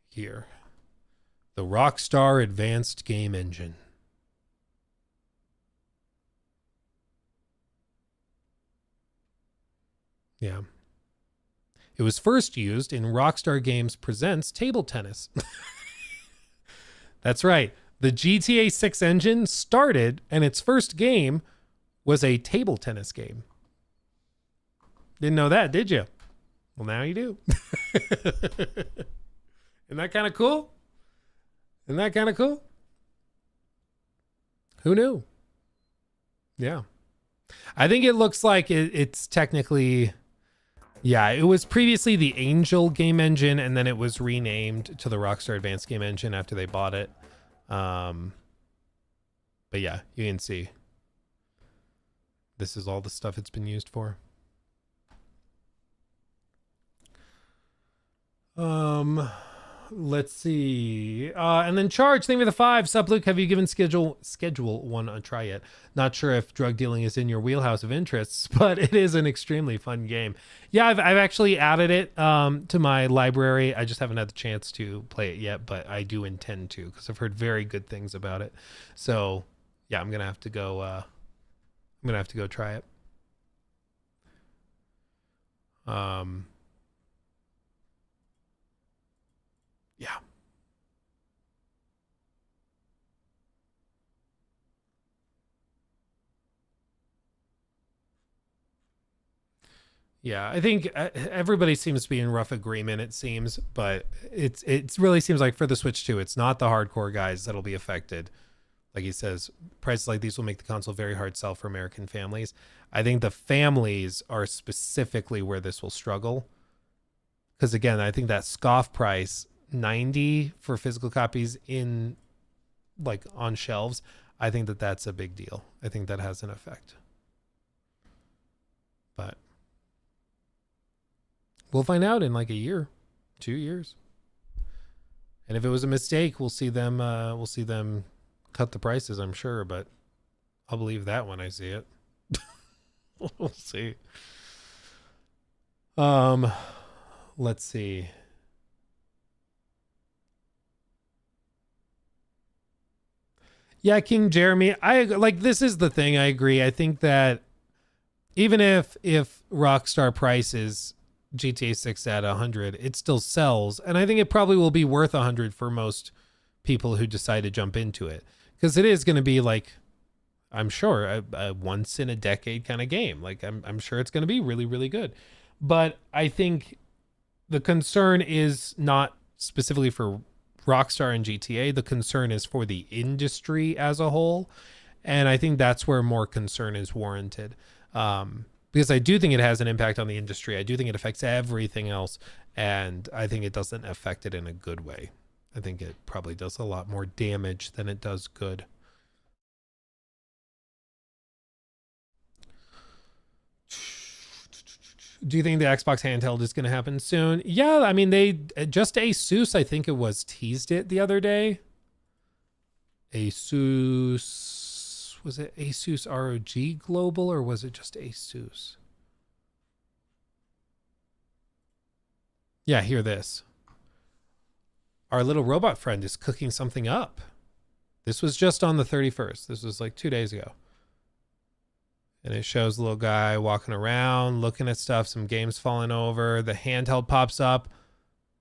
Here, the Rockstar Advanced Game Engine. Yeah. It was first used in Rockstar Games Presents Table Tennis. That's right. The GTA 6 engine started, and its first game was a table tennis game. Didn't know that, did you? Well, now you do. Isn't that kind of cool? Isn't that kind of cool? Who knew? Yeah. I think it looks like it's technically... Yeah, it was previously the Angel game engine, and then it was renamed to the Rockstar Advanced Game Engine after they bought it. But yeah, you can see. This is all the stuff it's been used for. Let's see. And then Charge, thank you for the 5. Sup, Luke, have you given Schedule 1 a try yet? Not sure if drug dealing is in your wheelhouse of interests, but it is an extremely fun game. Yeah, I've actually added it to my library. I just haven't had the chance to play it yet, but I do intend to because I've heard very good things about it. So yeah, I'm gonna have to go try it. Yeah. Yeah, I think everybody seems to be in rough agreement, it seems, but it really seems like for the Switch 2, it's not the hardcore guys that'll be affected. Like he says, prices like these will make the console very hard sell for American families. I think the families are specifically where this will struggle. Because again, I think that scoff price, $90 for physical copies in like on shelves, I think that's a big deal. I think that has an effect. But we'll find out in like a year, 2 years. And if it was a mistake, we'll see them cut the prices, I'm sure, but I'll believe that when I see it. We'll see. Let's see. Yeah, King Jeremy, I like, this is the thing. I agree. I think that even if Rockstar prices GTA 6 at 100, it still sells. And I think it probably will be worth 100 for most people who decide to jump into it. Because it is going to be like, I'm sure, a once in a decade kind of game. Like, I'm sure it's going to be really, really good. But I think the concern is not specifically for Rockstar and GTA. The concern is for the industry as a whole. And I think that's where more concern is warranted. Because I do think it has an impact on the industry. I do think it affects everything else. And I think it doesn't affect it in a good way. I think it probably does a lot more damage than it does good. Do you think the Xbox handheld is going to happen soon? Yeah, I mean, they just Asus, I think it was, teased it the other day. Asus, was it Asus ROG Global or was it just Asus? Yeah, hear this. Our little robot friend is cooking something up. This was just on the 31st. This was like 2 days ago. And it shows the little guy walking around, looking at stuff, some games falling over. The handheld pops up.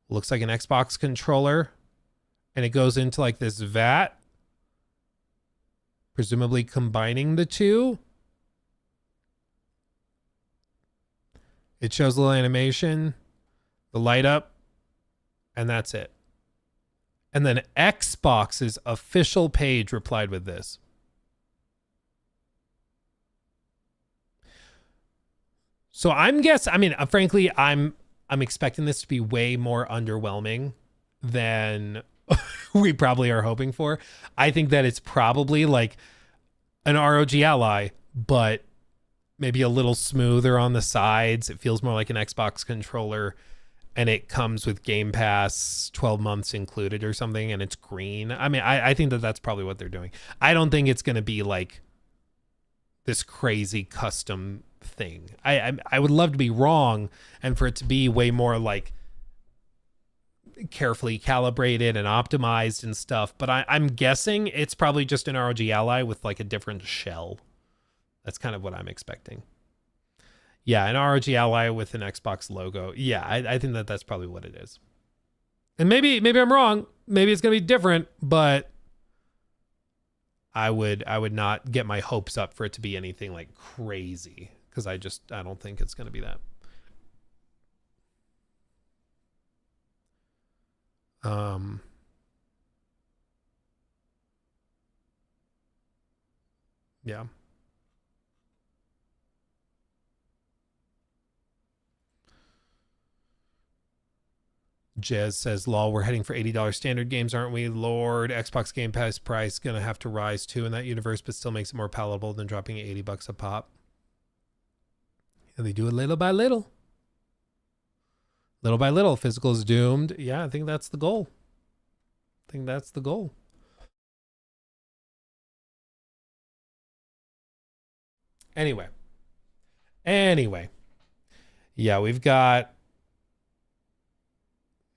Looks like an Xbox controller. And it goes into like this vat. Presumably combining the two. It shows a little animation. The light up. And that's it. And then Xbox's official page replied with this. So frankly, I'm expecting this to be way more underwhelming than we probably are hoping for. I think that it's probably like an ROG Ally, but maybe a little smoother on the sides. It feels more like an Xbox controller, and it comes with Game Pass 12 months included or something, and it's green. I mean, I think that that's probably what they're doing. I don't think it's going to be like this crazy custom thing. I would love to be wrong and for it to be way more like carefully calibrated and optimized and stuff, but I'm guessing it's probably just an ROG Ally with like a different shell. That's kind of what I'm expecting. Yeah, an ROG Ally with an Xbox logo. Yeah, I think that that's probably what it is. And maybe I'm wrong. Maybe it's gonna be different, but I would not get my hopes up for it to be anything like crazy, because I don't think it's going to be that. Yeah. Jez says, lol, we're heading for $80 standard games, aren't we? Lord, Xbox Game Pass price going to have to rise too in that universe, but still makes it more palatable than dropping $80 a pop. And they do it little by little. Little by little. Physical is doomed. Yeah, I think that's the goal. Anyway. Yeah, we've got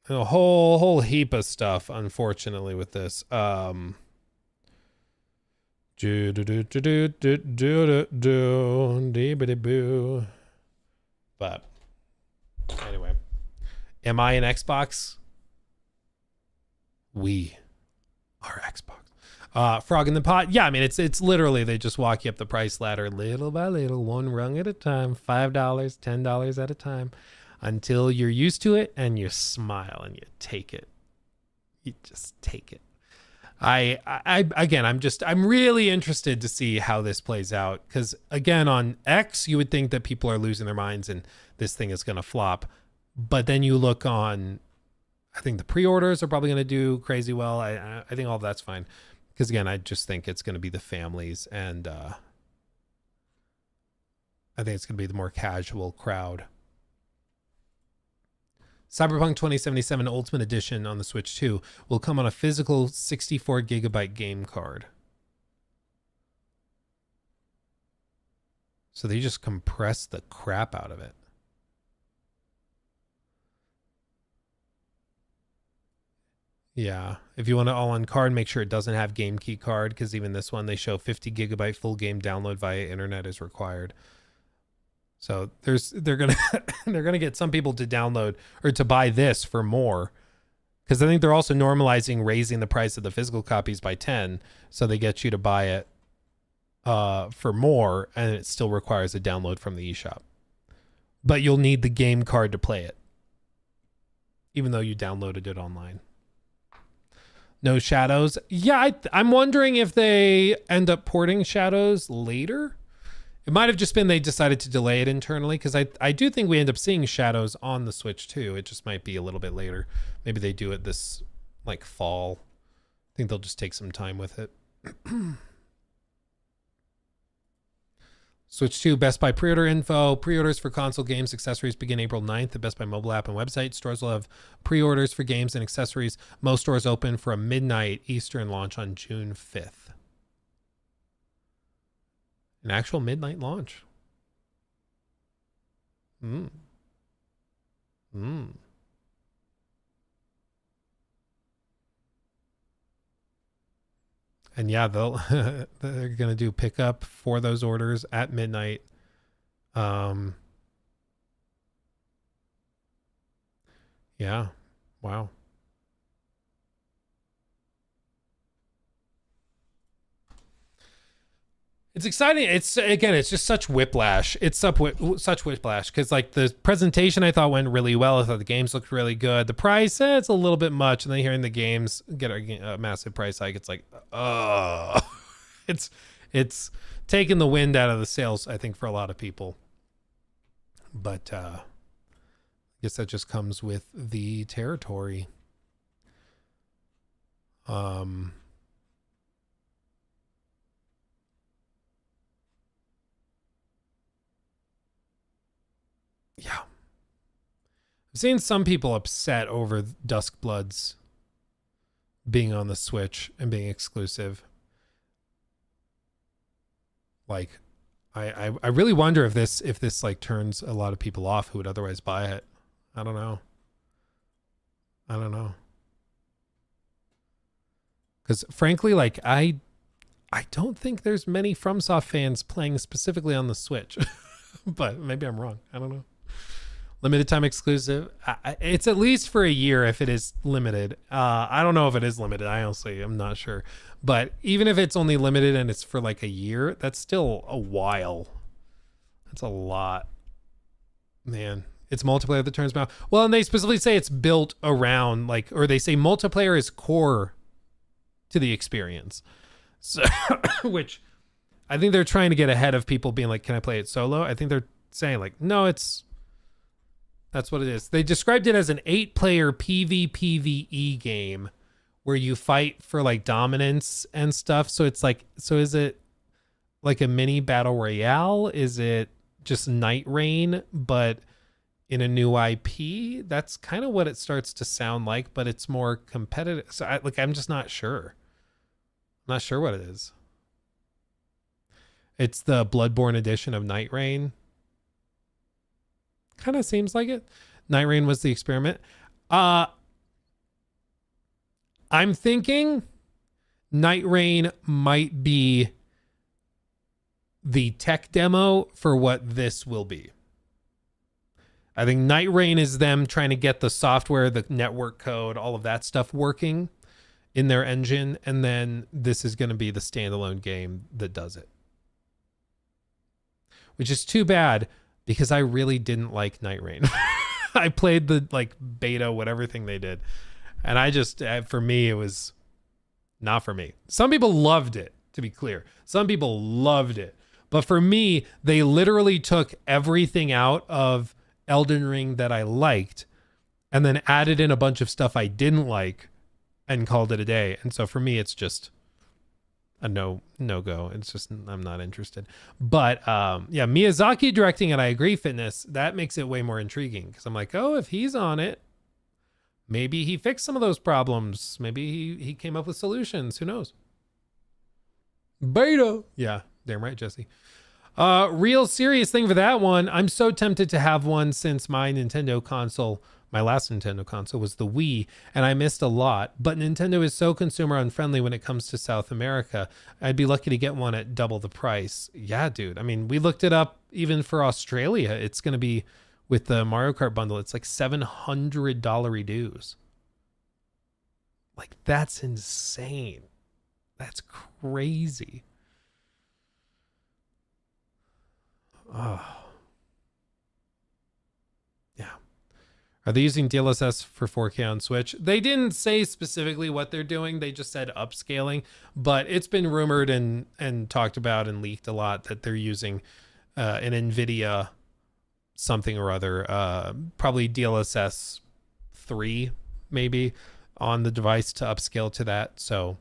a whole heap of stuff, unfortunately, with this. But anyway, am I an Xbox? We are Xbox. Frog in the pot. Yeah, I mean, it's literally, they just walk you up the price ladder little by little, one rung at a time, $5, $10 at a time, until you're used to it and you smile and you take it. You just take it. I'm really interested to see how this plays out, because again, on X, you would think that people are losing their minds and this thing is going to flop. But then you look on, I think the pre-orders are probably going to do crazy well. I think all of that's fine. Because again, I just think it's going to be the families, and I think it's going to be the more casual crowd. Cyberpunk 2077 Ultimate Edition on the Switch 2 will come on a physical 64 gigabyte game card. So they just compress the crap out of it. Yeah, if you want an all-on card, make sure it doesn't have game key card, because even this one, they show 50 gigabyte full game download via internet is required. So they're gonna they're gonna get some people to download or to buy this for more, because I think they're also normalizing raising the price of the physical copies by 10, so they get you to buy it for more, and it still requires a download from the eShop. But you'll need the game card to play it, even though you downloaded it online. No Shadows. Yeah, I'm wondering if they end up porting Shadows later. It might have just been they decided to delay it internally, because I do think we end up seeing Shadows on the Switch too. It just might be a little bit later. Maybe they do it this like fall. I think they'll just take some time with it. Switch 2 Best Buy pre-order info. Pre-orders for console games accessories begin April 9th. The Best Buy mobile app and website stores will have pre-orders for games and accessories. Most stores open for a midnight Eastern launch on June 5th. An actual midnight launch. And yeah, they're gonna do pickup for those orders at midnight. Yeah, wow. It's exciting. It's just such whiplash. It's such whiplash, because like the presentation I thought went really well. I thought the games looked really good. The price, it's a little bit much. And then hearing the games get a massive price hike, it's like, oh, it's taking the wind out of the sails, I think, for a lot of people. But I guess that just comes with the territory. Yeah. I've seen some people upset over Duskbloods being on the Switch and being exclusive. Like, I really wonder if this like turns a lot of people off who would otherwise buy it. I don't know. Because frankly, like I don't think there's many FromSoft fans playing specifically on the Switch. But maybe I'm wrong. I don't know. Limited time exclusive. It's at least for a year if it is limited. I don't know if it is limited. I honestly, I'm not sure. But even if it's only limited and it's for like a year, that's still a while. That's a lot. Man, it's multiplayer that turns me off. Well, and they specifically say it's built around like, or they say multiplayer is core to the experience. So, which I think they're trying to get ahead of people being like, can I play it solo? I think they're saying like, no, that's what it is. They described it as an 8-player PvPvE game where you fight for like dominance and stuff. So it's like, so is it like a mini battle royale? Is it just Night Rain, but in a new IP? That's kind of what it starts to sound like, but it's more competitive. So I'm just not sure. I'm not sure what it is. It's the Bloodborne edition of Night Rain. Kind of seems like it. Night Rain was the experiment. I'm thinking Night Rain might be the tech demo for what this will be. I think Night Rain is them trying to get the software, the network code, all of that stuff working in their engine. And then this is going to be the standalone game that does it. Which is too bad, because I really didn't like Night Rain. I played the like beta, whatever thing they did. And I just, for me, it was not for me. Some people loved it, to be clear. Some people loved it. But for me, they literally took everything out of Elden Ring that I liked and then added in a bunch of stuff I didn't like and called it a day. And so for me, it's just a no go. It's just, I'm not interested. But yeah, Miyazaki directing it, I agree, Fitness, that makes it way more intriguing, because I'm like, oh, if he's on it, maybe he fixed some of those problems. Maybe he came up with solutions. Who knows? Beta. Yeah, damn right, Jesse. Real serious thing for that one. I'm so tempted to have one, since my Nintendo console, my last Nintendo console, was the Wii, and I missed a lot. But Nintendo is so consumer unfriendly when it comes to South America. I'd be lucky to get one at double the price. Yeah, dude. I mean, we looked it up even for Australia, it's going to be with the Mario Kart bundle. It's like $700 dues. Like, that's insane. That's crazy. Oh. Yeah. Are they using DLSS for 4K on Switch? They didn't say specifically what they're doing. They just said upscaling, but it's been rumored and talked about and leaked a lot that they're using an NVIDIA something or other, probably DLSS 3 maybe on the device to upscale to that. So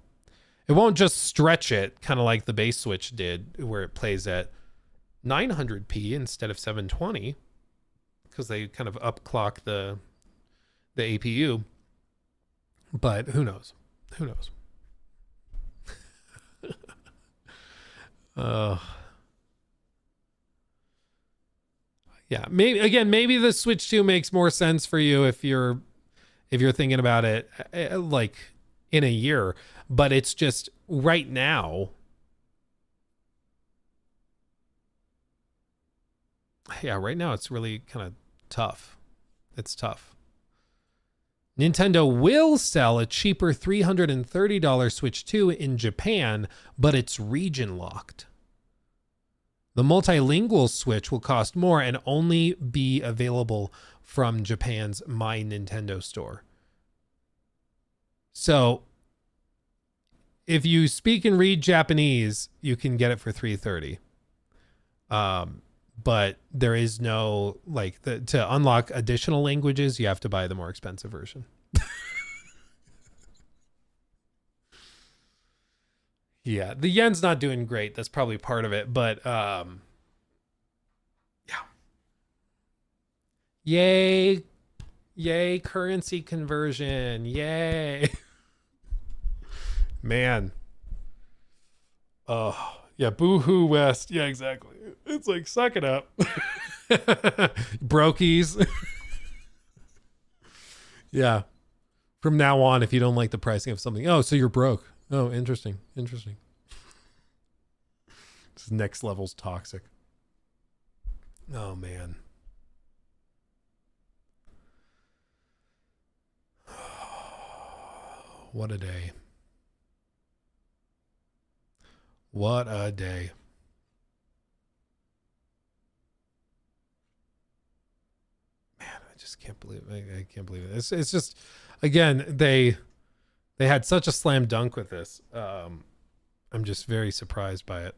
it won't just stretch it kind of like the base Switch did, where it plays at 900p instead of 720, because they kind of upclock the APU. But who knows? Who knows? Yeah, maybe the Switch 2 makes more sense for you if you're thinking about it like in a year, but it's just right now. Yeah, right now it's really kind of tough. It's tough. Nintendo will sell a cheaper $330 Switch 2 in Japan, but it's region locked. The multilingual Switch will cost more and only be available from Japan's My Nintendo store. So if you speak and read Japanese, you can get it for $330. But there is no, like, to unlock additional languages, you have to buy the more expensive version. Yeah, the yen's not doing great. That's probably part of it, but yeah. Yay, currency conversion. Yay. Man. Oh, yeah, boo-hoo West. Yeah, exactly. It's like, suck it up. Brokies. Yeah. From now on, if you don't like the pricing of something, oh, so you're broke. Oh, interesting. This next level's toxic. Oh, man. What a day. What a day. Man, I just can't believe it. I can't believe it. It's just, again, they had such a slam dunk with this. I'm just very surprised by it.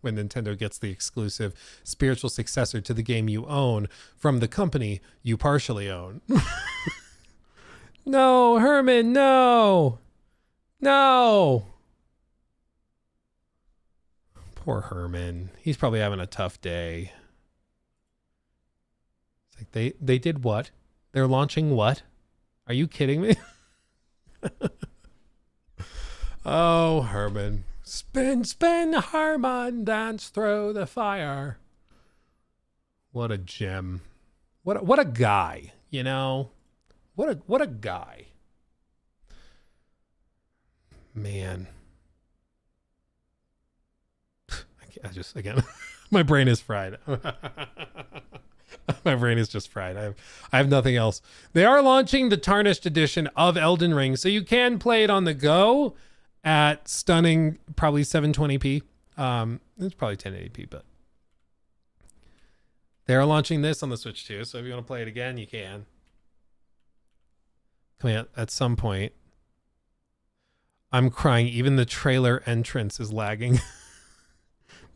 When Nintendo gets the exclusive spiritual successor to the game you own from the company you partially own. No, Herman, no. Poor Herman. He's probably having a tough day. It's like, they did what? They're launching what? Are you kidding me? Oh, Herman. Spin, Herman, dance through the fire. What a gem. What a guy, you know? What a guy. Man. I just, again, my brain is fried. My brain is just fried. I have nothing else. They are launching the tarnished edition of Elden Ring, so you can play it on the go at stunning, probably 720p. It's probably 1080p, but they're launching this on the Switch too. So if you want to play it again, you can. Coming out at some point. I'm crying. Even the trailer entrance is lagging.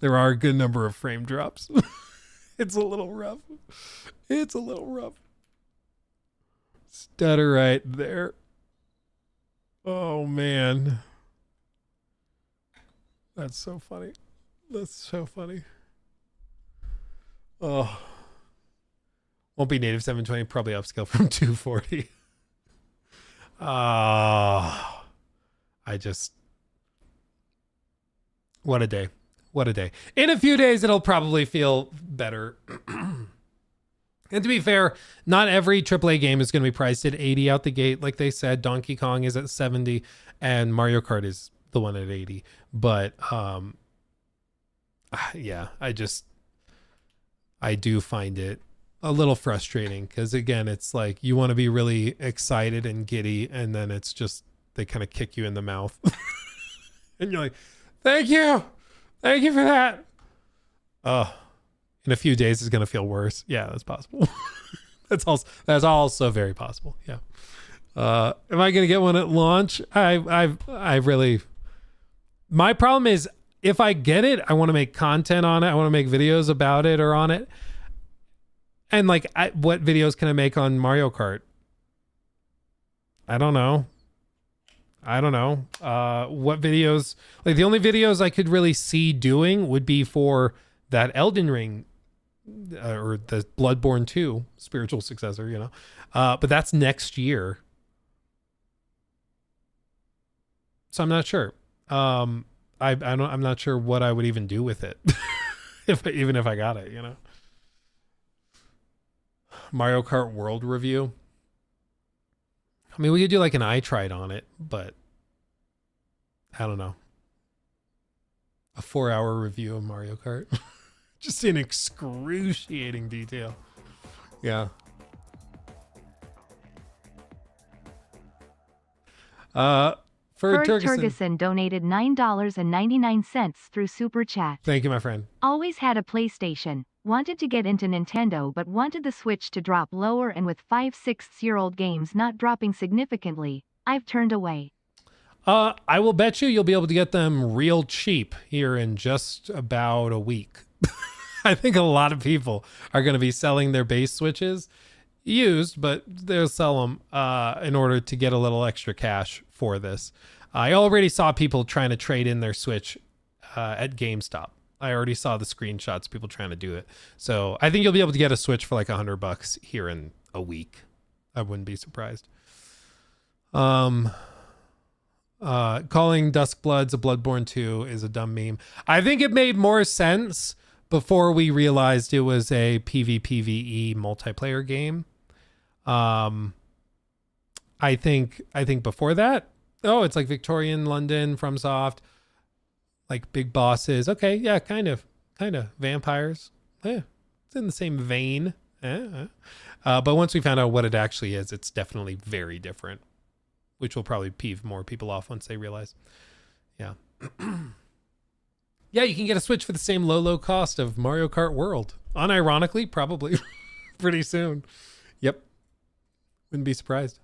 There are a good number of frame drops. It's a little rough. Stutter right there. Oh, man. That's so funny. Oh. Won't be native 720, probably upscale from 240. What a day. In a few days, it'll probably feel better. And to be fair, not every AAA game is going to be priced at 80 out the gate. Like they said, Donkey Kong is at 70 and Mario Kart is the one at 80. But yeah, I do find it a little frustrating because, again, it's like you want to be really excited and giddy, and then it's just they kind of kick you in the mouth. And you're like, thank you for that. In a few days it's going to feel worse. Yeah, that's possible. That's also very possible. Yeah. Am I going to get one at launch? I really, my problem is if I get it, I want to make content on it. I want to make videos about it or on it. And like, what videos can I make on Mario Kart? I don't know. What videos, like the only videos I could really see doing would be for that Elden Ring or the Bloodborne 2 spiritual successor, you know. But that's next year. So I'm not sure. I'm not sure what I would even do with it. Even if I got it, you know. Mario Kart World review. I mean, we could do like an eye tried on it, but I don't know. A 4-hour review of Mario Kart. Just in excruciating detail. Yeah. Ferg Turgeson donated $9.99 through Super Chat. Thank you, my friend. Always had a PlayStation. Wanted to get into Nintendo but wanted the Switch to drop lower, and with 5-6-year-old games not dropping significantly, I've turned away. I will bet you'll be able to get them real cheap here in just about a week. I think a lot of people are going to be selling their base Switches used, but they'll sell them in order to get a little extra cash for this. I already saw people trying to trade in their Switch at GameStop. I already saw the screenshots, people trying to do it. So I think you'll be able to get a Switch for like $100 here in a week. I wouldn't be surprised. Calling Duskbloods a Bloodborne 2 is a dumb meme. I think it made more sense before we realized it was a PvPvE multiplayer game. I think before that, it's like Victorian London, FromSoft, like big bosses. Okay, yeah, kind of vampires. Yeah, it's in the same vein. But once we found out what it actually is, it's definitely very different, which will probably peeve more people off once they realize. Yeah. Yeah, you can get a Switch for the same low cost of Mario Kart World. Unironically, probably pretty soon. Yep. Wouldn't be surprised.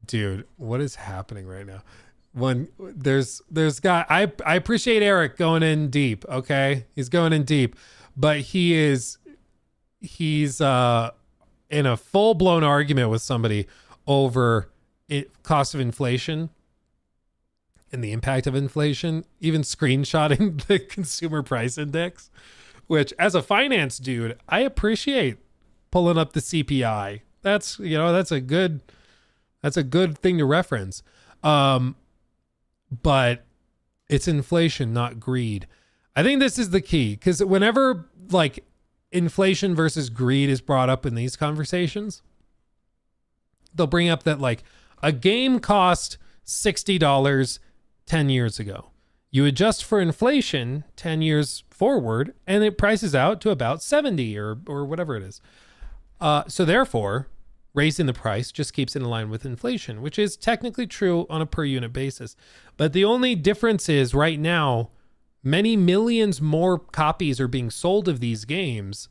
Dude, what is happening right now? There's guy, I appreciate Eric going in deep, okay? He's going in deep, but he's in a full-blown argument with somebody over cost of inflation and the impact of inflation, even screenshotting the consumer price index, which as a finance dude, I appreciate pulling up the CPI. That's a good thing to reference. But it's inflation, not greed. I think this is the key, because whenever like inflation versus greed is brought up in these conversations, they'll bring up that like a game cost $60 10 years ago. You adjust for inflation 10 years forward and it prices out to about 70 or whatever it is. So therefore, raising the price just keeps it in line with inflation, which is technically true on a per unit basis. But the only difference is right now, many millions more copies are being sold of these games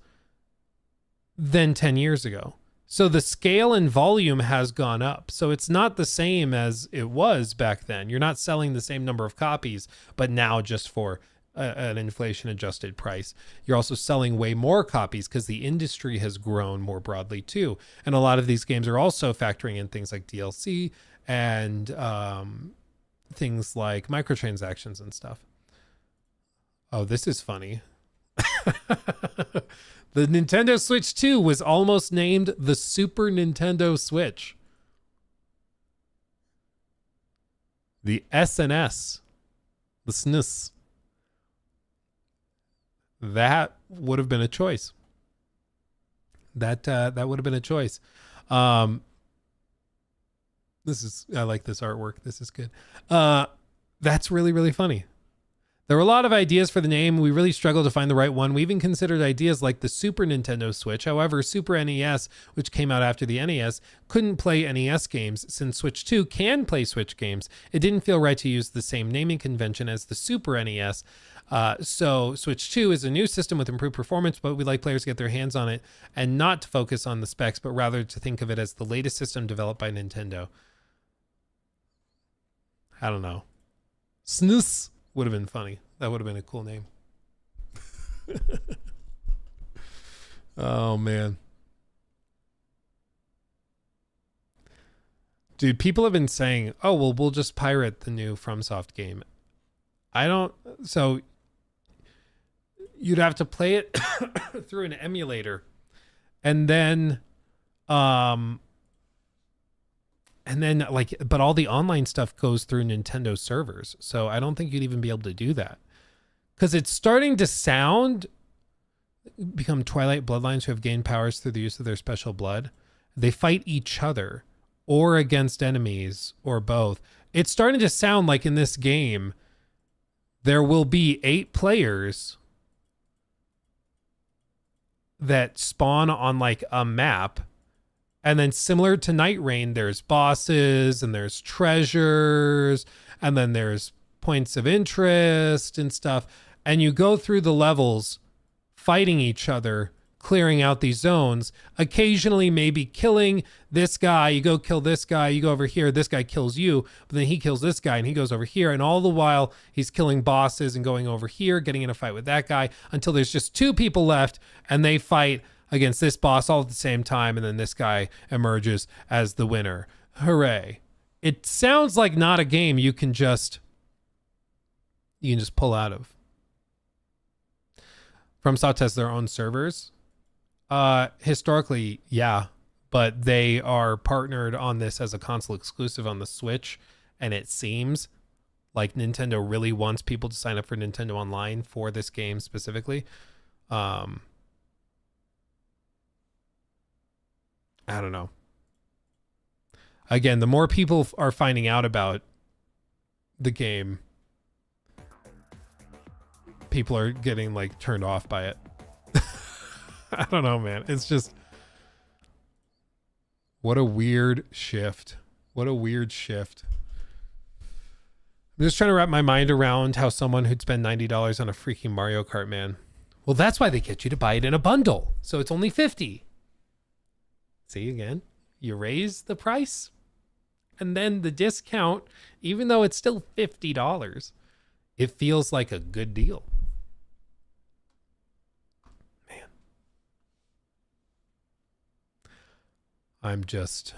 than 10 years ago. So the scale and volume has gone up. So it's not the same as it was back then. You're not selling the same number of copies, but now just for an inflation adjusted price. You're also selling way more copies because the industry has grown more broadly too. And a lot of these games are also factoring in things like DLC and things like microtransactions and stuff. Oh, this is funny. The Nintendo Switch 2 was almost named the Super Nintendo Switch. The SNS. The SNES. That would have been a choice. That would have been a choice. I like this artwork. This is good. That's really, really funny. There were a lot of ideas for the name. We really struggled to find the right one. We even considered ideas like the Super Nintendo Switch. However, Super NES, which came out after the NES, couldn't play NES games. Since Switch 2 can play Switch games, it didn't feel right to use the same naming convention as the Super NES. So Switch 2 is a new system with improved performance, but we'd like players to get their hands on it and not to focus on the specs, but rather to think of it as the latest system developed by Nintendo. I don't know. SNES would have been funny. That would have been a cool name. Oh, man. Dude, people have been saying, oh, well, we'll just pirate the new FromSoft game. So you'd have to play it through an emulator. And then but all the online stuff goes through Nintendo servers. So I don't think you'd even be able to do that. Because it's starting to become Twilight Bloodlines who have gained powers through the use of their special blood. They fight each other or against enemies or both. It's starting to sound like in this game, there will be 8 players that spawn on like a map. And then similar to Night Rain, there's bosses and there's treasures and then there's points of interest and stuff. And you go through the levels fighting each other, clearing out these zones, occasionally maybe killing this guy. You go kill this guy, you go over here, this guy kills you, but then he kills this guy and he goes over here. And all the while he's killing bosses and going over here, getting in a fight with that guy until there's just 2 people left and they fight against this boss all at the same time, and then this guy emerges as the winner. Hooray. It sounds like not a game you can just pull out of. FromSoft has their own servers. Historically, yeah, but they are partnered on this as a console exclusive on the Switch, and it seems like Nintendo really wants people to sign up for Nintendo Online for this game specifically. I don't know. Again, the more people are finding out about the game, people are getting like turned off by it. I don't know, man. It's just, what a weird shift. What a weird shift. I'm just trying to wrap my mind around how someone who'd spend $90 on a freaking Mario Kart, man. Well, that's why they get you to buy it in a bundle. So it's only $50. See, again, you raise the price and then the discount, even though it's still $50, it feels like a good deal. Man. I'm just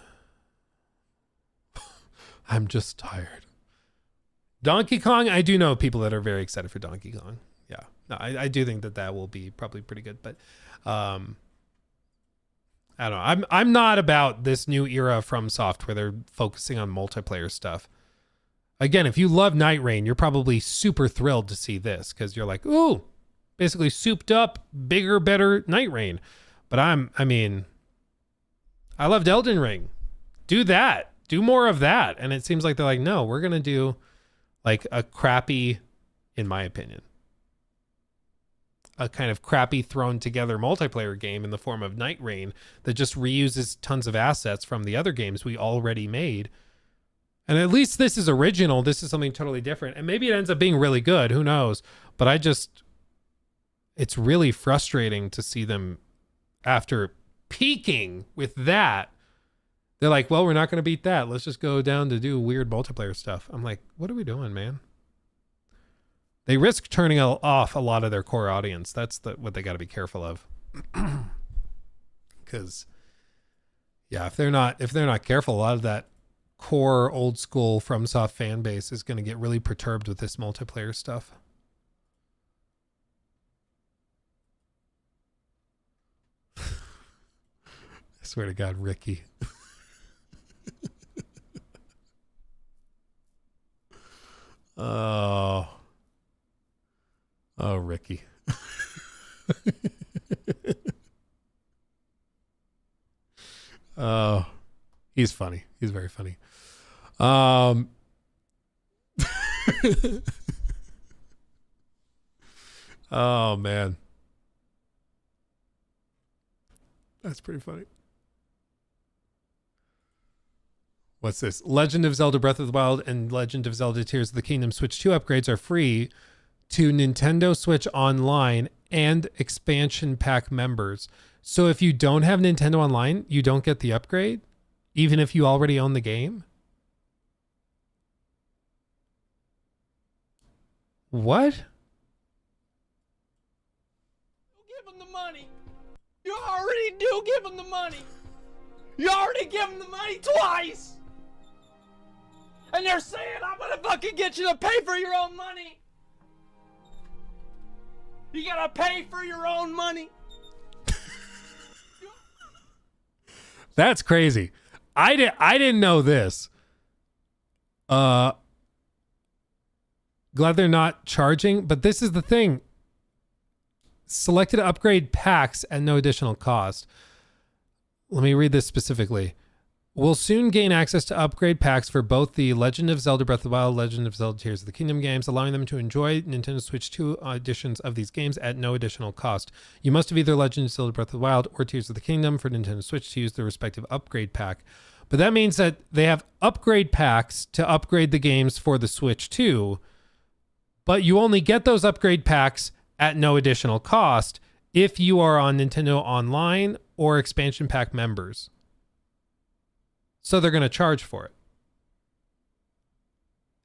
tired. Donkey Kong, I do know people that are very excited for Donkey Kong. Yeah, no, I do think that will be probably pretty good, but I don't know. I'm not about this new era from FromSoft where they're focusing on multiplayer stuff. Again, if you love Night Rain, you're probably super thrilled to see this because you're like, ooh, basically souped up, bigger, better Night Rain. But I loved Elden Ring. Do that. Do more of that. And it seems like they're like, no, we're going to do like a crappy, in my opinion, a kind of crappy thrown together multiplayer game in the form of Night Rain that just reuses tons of assets from the other games we already made. And at least this is original. This is something totally different. And maybe it ends up being really good. Who knows? But it's really frustrating to see them after peaking with that. They're like, well, we're not going to beat that. Let's just go down to do weird multiplayer stuff. I'm like, what are we doing, man? They risk turning off a lot of their core audience. That's what they got to be careful of. Because, yeah, if they're not careful, a lot of that core old school FromSoft fan base is going to get really perturbed with this multiplayer stuff. I swear to God, Ricky. Oh, Ricky. Oh, he's funny. He's very funny. Um, oh man, that's pretty funny. What's this? Legend of Zelda Breath of the Wild and Legend of Zelda Tears of the Kingdom Switch 2 upgrades are free to Nintendo Switch Online and expansion pack members. So if you don't have Nintendo Online, you don't get the upgrade, even if you already own the game? What? Give them the money. You already do give them the money. You already give them the money twice. And they're saying, I'm gonna fucking get you to pay for your own money. You gotta pay for your own money. That's crazy. I didn't know this. Glad they're not charging, but this is the thing. Selected upgrade packs at no additional cost. Let me read this specifically. Will soon gain access to upgrade packs for both the Legend of Zelda Breath of the Wild, Legend of Zelda Tears of the Kingdom games, allowing them to enjoy Nintendo Switch 2 editions of these games at no additional cost. You must have either Legend of Zelda Breath of the Wild or Tears of the Kingdom for Nintendo Switch to use the respective upgrade pack. But that means that they have upgrade packs to upgrade the games for the Switch 2, but you only get those upgrade packs at no additional cost if you are on Nintendo Online or expansion pack members. So they're going to charge for it.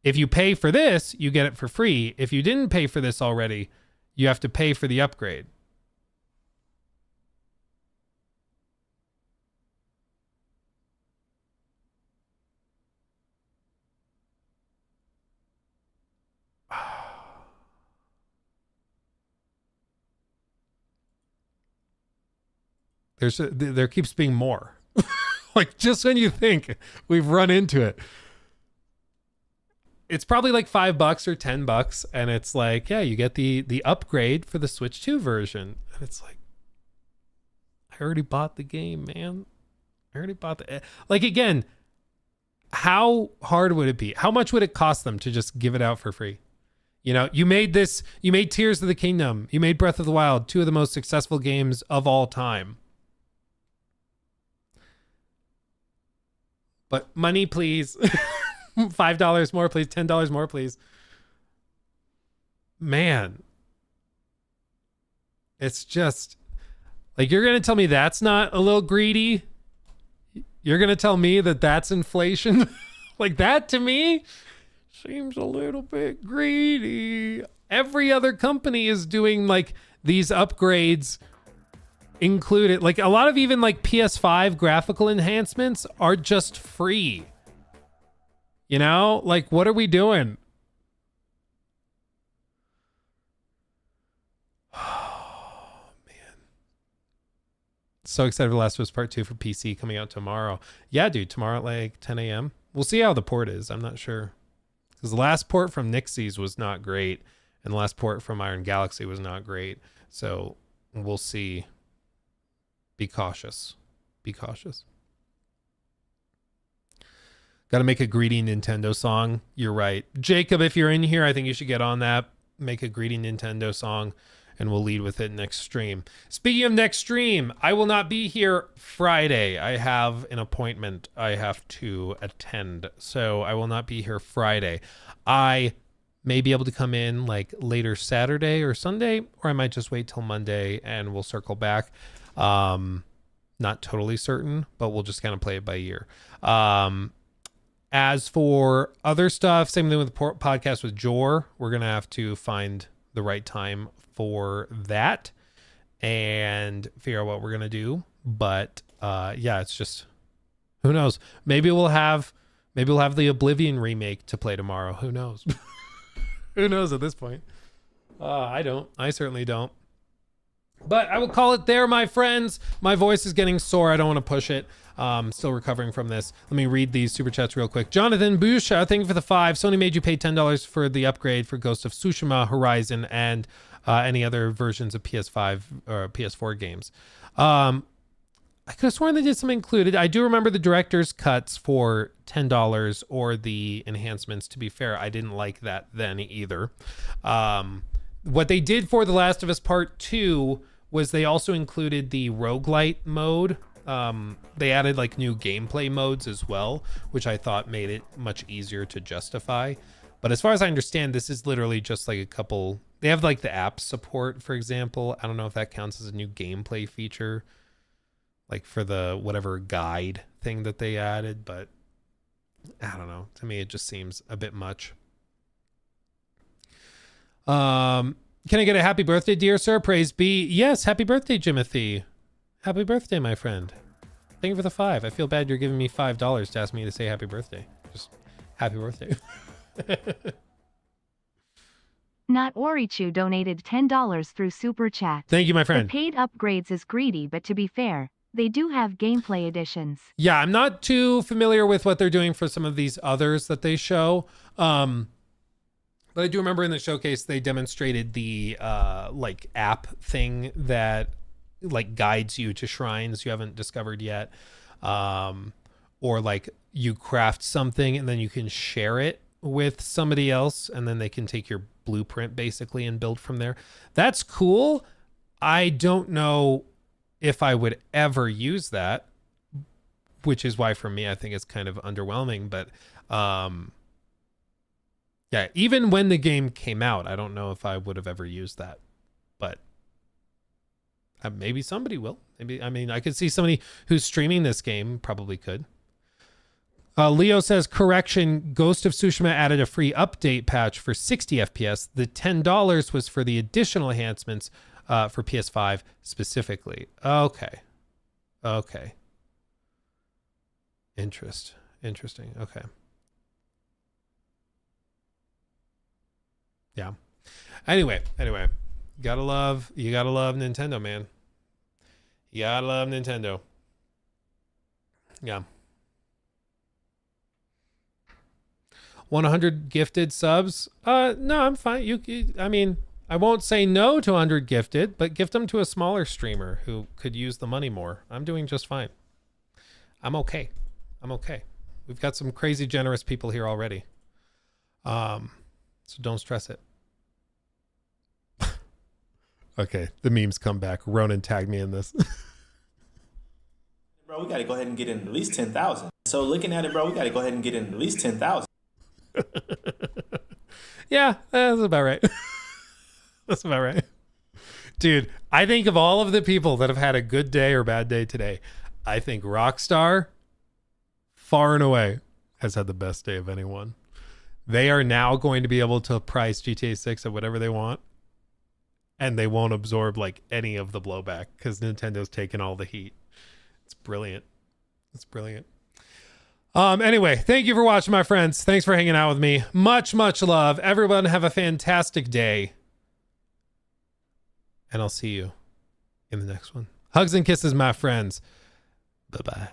If you pay for this, you get it for free. If you didn't pay for this already, you have to pay for the upgrade. There keeps being more. Like, just when you think we've run into it, it's probably like $5 or $10, and it's like, yeah, you get the upgrade for the Switch 2 version, and it's like, I already bought the game, man. I already bought the like. Again, how hard would it be? How much would it cost them to just give it out for free? You know, you made Tears of the Kingdom, you made Breath of the Wild, two of the most successful games of all time. But money, please. $5 more, please. $10 more, please. Man. It's just like, you're going to tell me that's not a little greedy? You're going to tell me that that's inflation? Like, that to me seems a little bit greedy. Every other company is doing like these upgrades included. Like, a lot of even like PS5 graphical enhancements are just free. You know, like, what are we doing? Oh man, so excited for Last of Us Part 2 for PC coming out tomorrow. Yeah, dude, tomorrow at like 10 a.m. We'll see how the port is. I'm not sure, because the last port from Nixies was not great, and the last port from Iron Galaxy was not great. So we'll see. Be cautious. Be cautious. Got to make a greedy Nintendo song. You're right. Jacob, if you're in here, I think you should get on that. Make a greedy Nintendo song, and we'll lead with it next stream. Speaking of next stream, I will not be here Friday. I have an appointment I have to attend, so I will not be here Friday. I may be able to come in like later Saturday or Sunday, or I might just wait till Monday and we'll circle back. Not totally certain, but we'll just kind of play it by ear. As for other stuff, same thing with the podcast with Jor. We're going to have to find the right time for that and figure out what we're going to do. But yeah, it's just, who knows? Maybe we'll have the Oblivion remake to play tomorrow. Who knows? Who knows at this point? I certainly don't. But I will call it there, my friends. My voice is getting sore. I don't want to push it. Still recovering from this. Let me read these super chats real quick. Jonathan Busha, thank you for the 5. Sony made you pay $10 for the upgrade for Ghost of Tsushima, Horizon, and any other versions of PS5 or PS4 games. I could have sworn they did some included. I do remember the director's cuts for $10 or the enhancements. To be fair, I didn't like that then either. What they did for The Last of Us Part 2 was they also included the roguelite mode. They added like new gameplay modes as well, which I thought made it much easier to justify. But as far as I understand, this is literally just like a couple. They have like the app support, for example. I don't know if that counts as a new gameplay feature, like for the whatever guide thing that they added, but I don't know. To me, it just seems a bit much. Can I get a happy birthday, dear sir? Praise be. Yes, happy birthday, Jimothy. Happy birthday, my friend. Thank you for the 5. I feel bad you're giving me $5 to ask me to say happy birthday. Just happy birthday. Not Orichu donated $10 through Super Chat. Thank you, my friend. The paid upgrades is greedy, but to be fair, they do have gameplay additions. Yeah, I'm not too familiar with what they're doing for some of these others that they show. But I do remember in the showcase, they demonstrated the like app thing that like guides you to shrines you haven't discovered yet. Or like you craft something and then you can share it with somebody else and then they can take your blueprint basically and build from there. That's cool. I don't know if I would ever use that, which is why for me, I think it's kind of underwhelming, but yeah, even when the game came out, I don't know if I would have ever used that, but maybe somebody will. Maybe, I mean, I could see somebody who's streaming this game probably could. Leo says, correction, Ghost of Tsushima added a free update patch for 60 FPS. The $10 was for the additional enhancements for PS5 specifically. Okay. Interesting. Okay. Yeah. Anyway, you gotta love Nintendo, man. You gotta love Nintendo. Yeah. 100 gifted subs. No, I'm fine. I mean, I won't say no to 100 gifted, but gift them to a smaller streamer who could use the money more. I'm doing just fine. I'm okay. We've got some crazy generous people here already. So don't stress it. Okay, the memes come back. Ronan tagged me in this. Bro, we got to go ahead and get in at least 10,000. So looking at it, bro, we got to go ahead and get in at least 10,000. Yeah, that's about right. That's about right. Dude, I think of all of the people that have had a good day or bad day today, I think Rockstar, far and away, has had the best day of anyone. They are now going to be able to price GTA 6 at whatever they want, and they won't absorb like any of the blowback because Nintendo's taking all the heat. It's brilliant. Anyway, thank you for watching, my friends. Thanks for hanging out with me. Much love. Everyone have a fantastic day. And I'll see you in the next one. Hugs and kisses, my friends. Bye-bye.